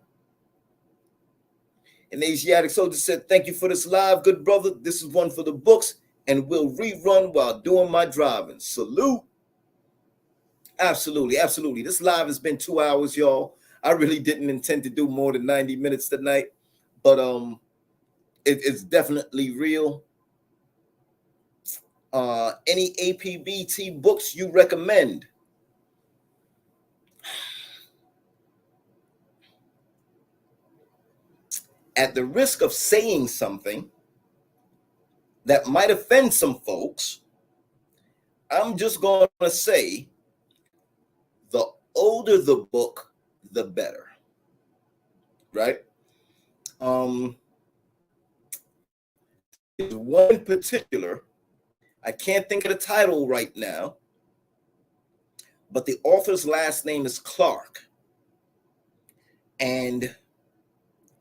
And the Asiatic Soldier said, thank you for this live, good brother. This is one for the books, and we'll rerun while doing my driving. Salute. Absolutely, absolutely. This live has been 2 hours, y'all. I really didn't intend to do more than 90 minutes tonight, but it's definitely real. Any APBT books you recommend? At the risk of saying something that might offend some folks, I'm just going to say the older the book, the better, right? One in particular, I can't think of the title right now, but the author's last name is Clark. And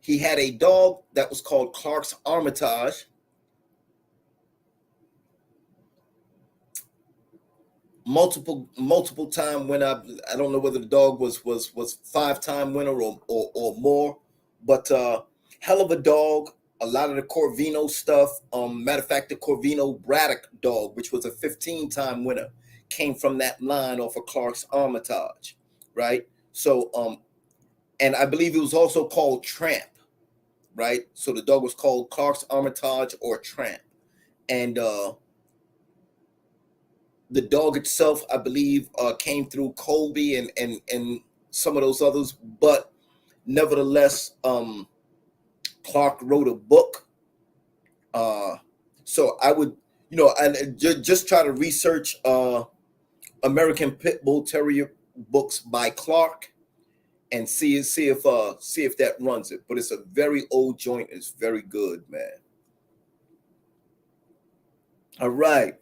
he had a dog that was called Clark's Armitage. Multiple time winner. I don't know whether the dog was 5-time winner or more, but hell of a dog. A lot of the Corvino stuff. Matter of fact, the Corvino Braddock dog, which was a 15-time winner, came from that line off of Clark's Armitage, right? So and I believe it was also called Tramp, right? So the dog was called Clark's Armitage or Tramp, and the dog itself, I believe, came through Colby and some of those others, but nevertheless, Clark wrote a book. So I would, and just try to research American Pitbull Terrier books by Clark and see if that runs it. But it's a very old joint. It's very good, man. All right.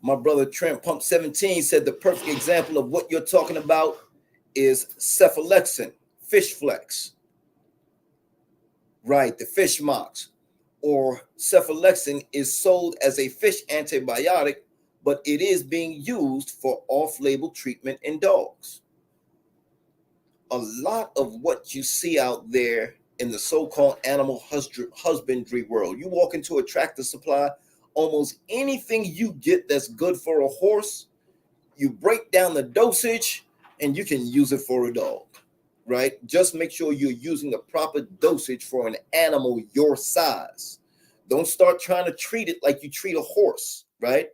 My brother Trent Pump 17 said the perfect example of what you're talking about is cephalexin, fish flex. Right, the fish mox. Or cephalexin is sold as a fish antibiotic, but it is being used for off-label treatment in dogs. A lot of what you see out there in the so-called animal husbandry world, you walk into a Tractor Supply, almost anything you get that's good for a horse, you break down the dosage and you can use it for a dog, right? Just make sure you're using the proper dosage for an animal your size. Don't start trying to treat it like you treat a horse, right?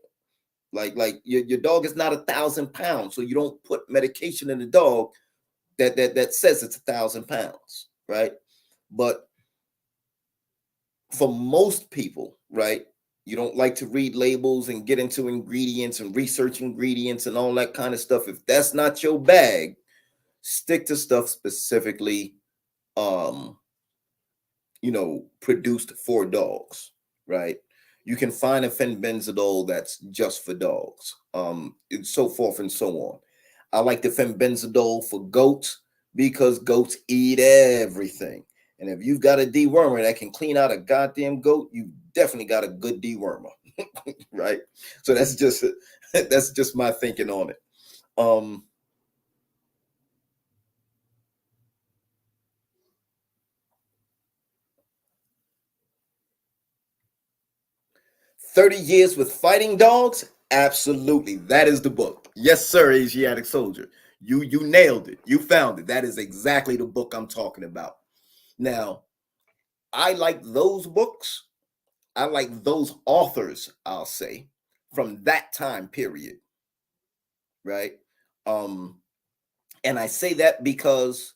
Like your dog is not 1,000 pounds, so you don't put medication in the dog that says it's 1,000 pounds, right? But for most people, right, you don't like to read labels and get into ingredients and research ingredients and all that kind of stuff. If that's not your bag, stick to stuff specifically, produced for dogs, right? You can find a fenbenzidole that's just for dogs, and so forth and so on. I like the fenbenzidole for goats because goats eat everything. And if you've got a dewormer that can clean out a goddamn goat, you've definitely got a good dewormer, right? So that's just my thinking on it. 30 years with fighting dogs? Absolutely. That is the book. Yes, sir, Asiatic Soldier. You nailed it. You found it. That is exactly the book I'm talking about. Now, I like those books. I like those authors, I'll say, from that time period. Right? And I say that because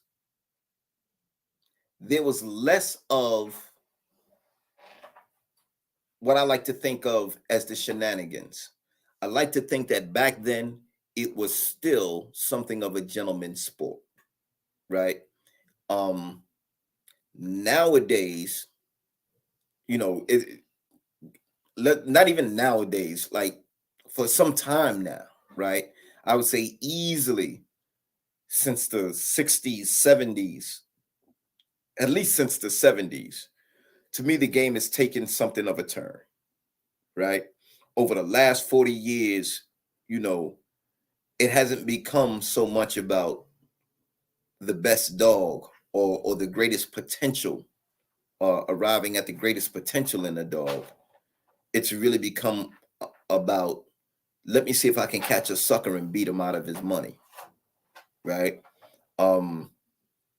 there was less of what I like to think of as the shenanigans. I like to think that back then it was still something of a gentleman's sport, right? Nowadays, not even nowadays, like for some time now, right? I would say easily since the 60s, 70s, at least since the 70s, to me, the game has taken something of a turn, right? Over the last 40 years, you know, it hasn't become so much about the best dog or the greatest potential, arriving at the greatest potential in a dog. It's really become about, let me see if I can catch a sucker and beat him out of his money, right? Um,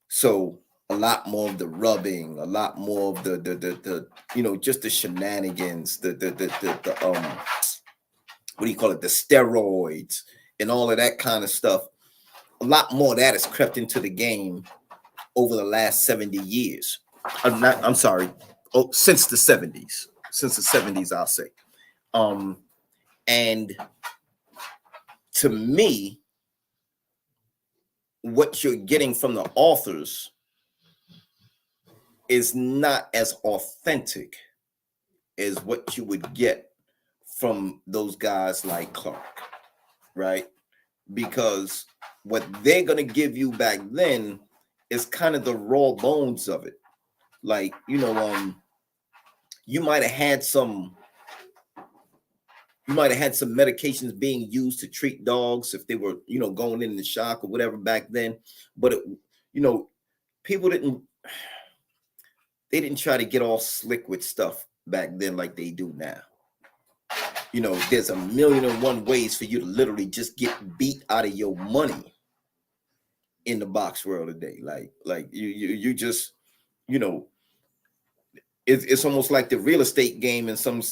so a lot more of the rubbing, a lot more of the you know, just the shenanigans, the what do you call it, the steroids and all of that kind of stuff. A lot more of that has crept into the game over the last 70 years. I'm sorry, since the 70s. Since the 70s, I'll say. And to me, what you're getting from the authors is not as authentic as what you would get from those guys like Clark, right? Because what they're going to give you back then is kind of the raw bones of it. Like, you know, you might have had some medications being used to treat dogs if they were, you know, going in the shock or whatever back then. But it, you know, people didn't try to get all slick with stuff back then like they do now. You know, there's a million and one ways for you to literally just get beat out of your money in the box world today. Like you just, you know, it's almost like the real estate game in some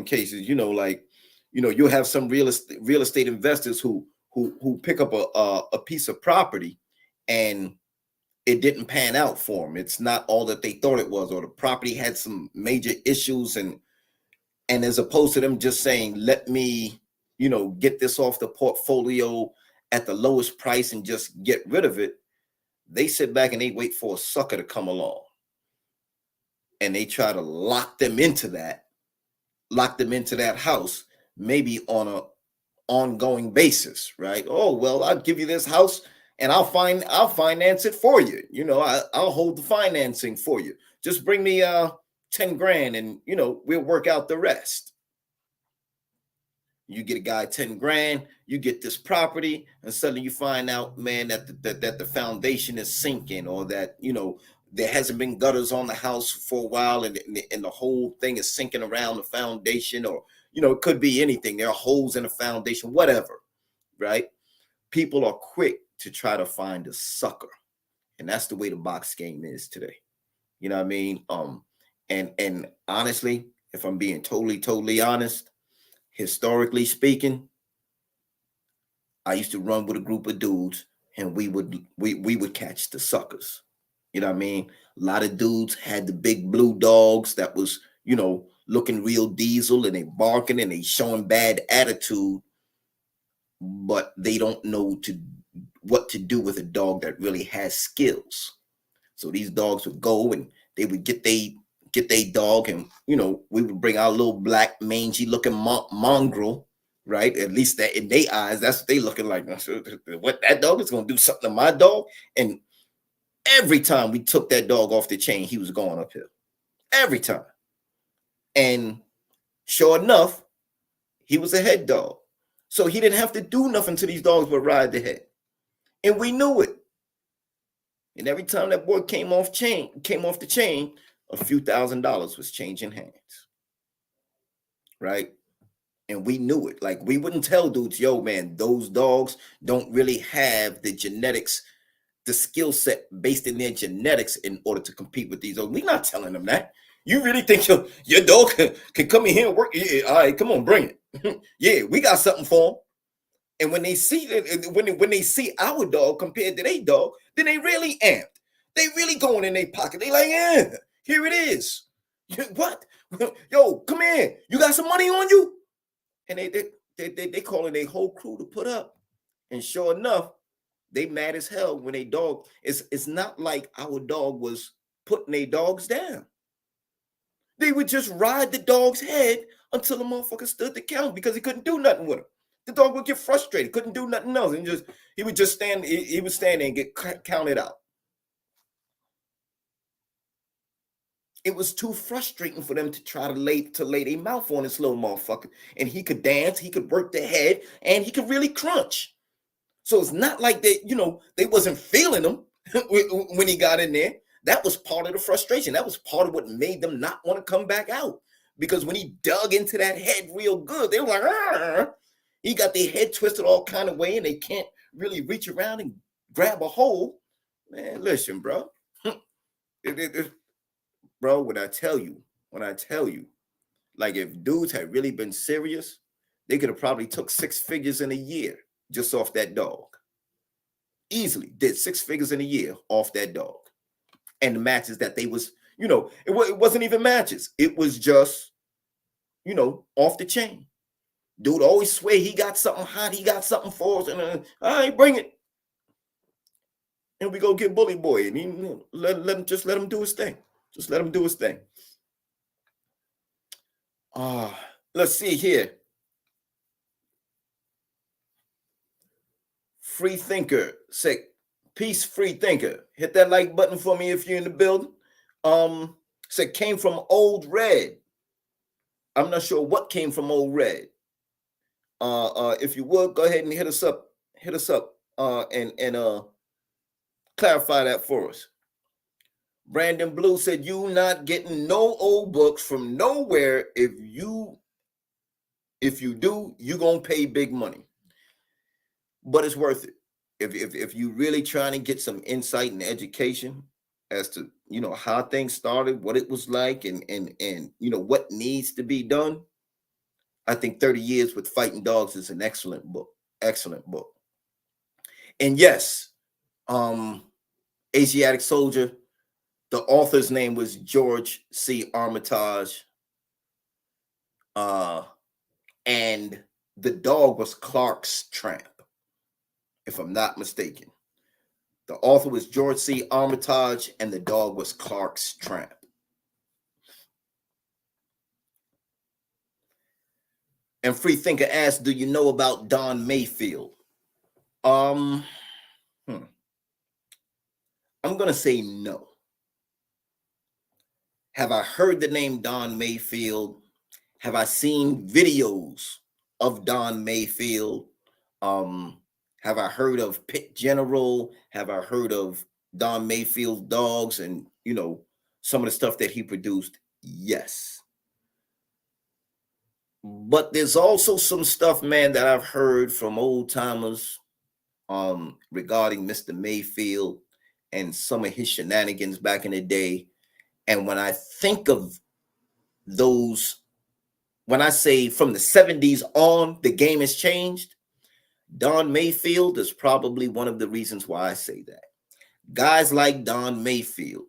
cases. You know, like, you know, you'll have some real estate investors who pick up a piece of property and it didn't pan out for them. It's not all that they thought it was, or the property had some major issues, and as opposed to them just saying, let me, you know, get this off the portfolio at the lowest price and just get rid of it, they sit back and they wait for a sucker to come along. And they try to lock them into that house, maybe on a ongoing basis, right? Oh, well, I'll give you this house and I'll finance it for you. You know, I'll hold the financing for you. Just bring me 10 grand and, you know, we'll work out the rest. You get a guy 10 grand, you get this property, and suddenly you find out, man, that the foundation is sinking, or that, you know, there hasn't been gutters on the house for a while, and the whole thing is sinking around the foundation, or, you know, it could be anything. There are holes in the foundation, whatever, right? People are quick to try to find a sucker, and that's the way the box game is today. You know what I mean? And honestly, if I'm being totally honest, historically speaking, I used to run with a group of dudes, and we would catch the suckers. You know what I mean? A lot of dudes had the big blue dogs that was, you know, looking real diesel, and they barking and they showing bad attitude, but they don't know what to do with a dog that really has skills. So these dogs would go and they would get they dog, and, you know, we would bring our little black mangy looking mongrel, right? At least that in their eyes, that's what they looking like. What, that dog is going to do something to my dog? And every time we took that dog off the chain, he was going uphill. Every time. And sure enough, he was a head dog. So he didn't have to do nothing to these dogs but ride the head. And we knew it. And every time that boy came off the chain, a few $1,000s was changing hands. Right? And we knew it. Like, we wouldn't tell dudes, yo, man, those dogs don't really have the genetics, the skill set based in their genetics in order to compete with these dogs. We're not telling them that. You really think your dog can come in here and work? Yeah, all right, come on, bring it. Yeah, we got something for them. And when they see when they see our dog compared to their dog, then they really amped. They really going in their pocket. They like, yeah, here it is. What? Yo, come here. You got some money on you? And they calling their whole crew to put up. And sure enough, they mad as hell when they dog. It's not like our dog was putting their dogs down. They would just ride the dog's head until the motherfucker stood the count because he couldn't do nothing with him. The dog would get frustrated, couldn't do nothing else, and he would just stand. He would stand there and get counted out. It was too frustrating for them to try to lay their mouth on this little motherfucker. And he could dance, he could work the head, and he could really crunch. So it's not like they, they wasn't feeling him when he got in there. That was part of the frustration. That was part of what made them not want to come back out. Because when he dug into that head real good, they were like, ah. He got their head twisted all kind of way, and they can't really reach around and grab a hold. Man, listen, bro. Bro, when I tell you, like if dudes had really been serious, they could have probably took 6 figures in a year just off that dog. Easily did 6 figures in a year off that dog. And the matches that they was, it wasn't even matches. It was just, off the chain. Dude always swear he got something hot, he got something for us, and all right, bring it. And we go get Bully Boy, and he, let him do his thing. Just let him do his thing. Let's see here. Free Thinker, say, peace, Free Thinker. Hit that like button for me if you're in the building. Said came from Old Red. I'm not sure what came from Old Red. If you would, go ahead and hit us up. And clarify that for us. Brandon Blue said, you not getting no old books from nowhere. If you do, you gonna pay big money. But it's worth it. If you really trying to get some insight and education as to how things started, what it was like, and what needs to be done, I think 30 Years with Fighting Dogs is an excellent book. Excellent book. And yes, Asiatic Soldier, the author's name was George C. Armitage. And the dog was Clark's Tramp, if I'm not mistaken. The author was George C. Armitage, and the dog was Clark's Tramp. And Free Thinker asked, do you know about Don Mayfield? I'm going to say no. Have I heard the name Don Mayfield? Have I seen videos of Don Mayfield? Have I heard of Pit General? Have I heard of Don Mayfield dogs and, some of the stuff that he produced? Yes. But there's also some stuff, man, that I've heard from old timers regarding Mr. Mayfield and some of his shenanigans back in the day. And when I think of those, when I say from the 70s on, the game has changed, Don Mayfield is probably one of the reasons why I say that. Guys like Don Mayfield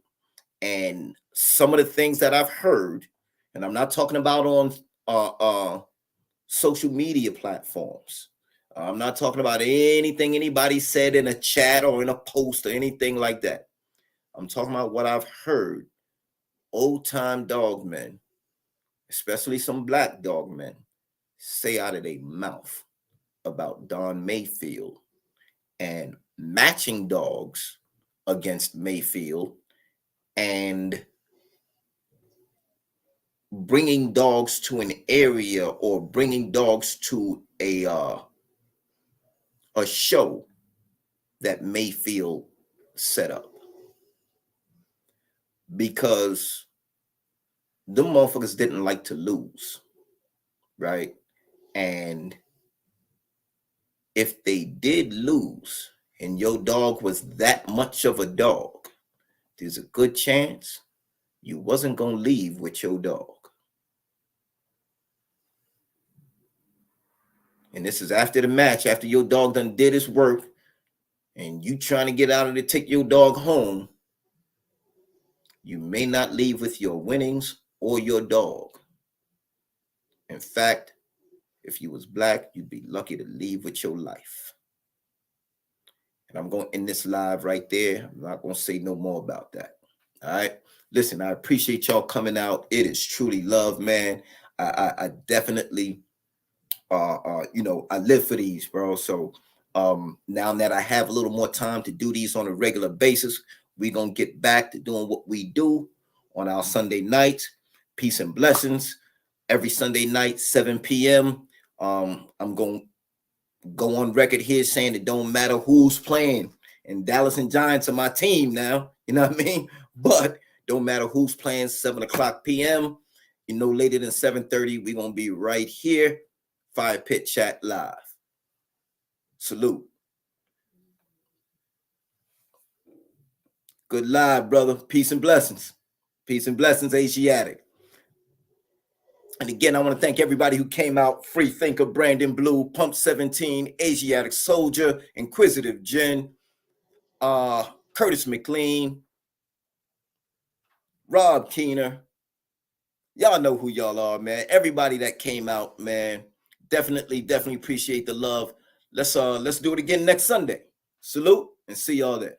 and some of the things that I've heard, and I'm not talking about on social media platforms. I'm not talking about anything anybody said in a chat or in a post or anything like that. I'm talking about what I've heard old-time dog men, especially some black dog men, say out of their mouth about Don Mayfield and matching dogs against Mayfield and bringing dogs to an area or bringing dogs to a show that Mayfield set up. Because them motherfuckers didn't like to lose, right? And if they did lose and your dog was that much of a dog, there's a good chance you wasn't going to leave with your dog. And this is after the match, after your dog done did his work and you trying to get out of there, take your dog home. You may not leave with your winnings or your dog. In fact, if you was black, you'd be lucky to leave with your life. And I'm going to end this live right there. I'm not going to say no more about that. All right. Listen, I appreciate y'all coming out. It is truly love, man. I definitely you know, I live for these, bro. So now that I have a little more time to do these on a regular basis, we're gonna get back to doing what we do on our Sunday nights. Peace and blessings. Every Sunday night, 7 p.m. I'm gonna go on record here saying it don't matter who's playing. And Dallas and Giants are my team now, you know what I mean? But don't matter who's playing, 7 o'clock p.m. You know, later than 7:30, we're gonna be right here. Firepit Chat Live. Salute. Good live, brother. Peace and blessings. Peace and blessings, Asiatic. And again, I want to thank everybody who came out. Free Thinker, Brandon Blue, Pump 17, Asiatic Soldier, Inquisitive Jen, Curtis McLean, Rob Keener. Y'all know who y'all are, man. Everybody that came out, man. Definitely appreciate the love. Let's do it again next Sunday. Salute and see y'all there.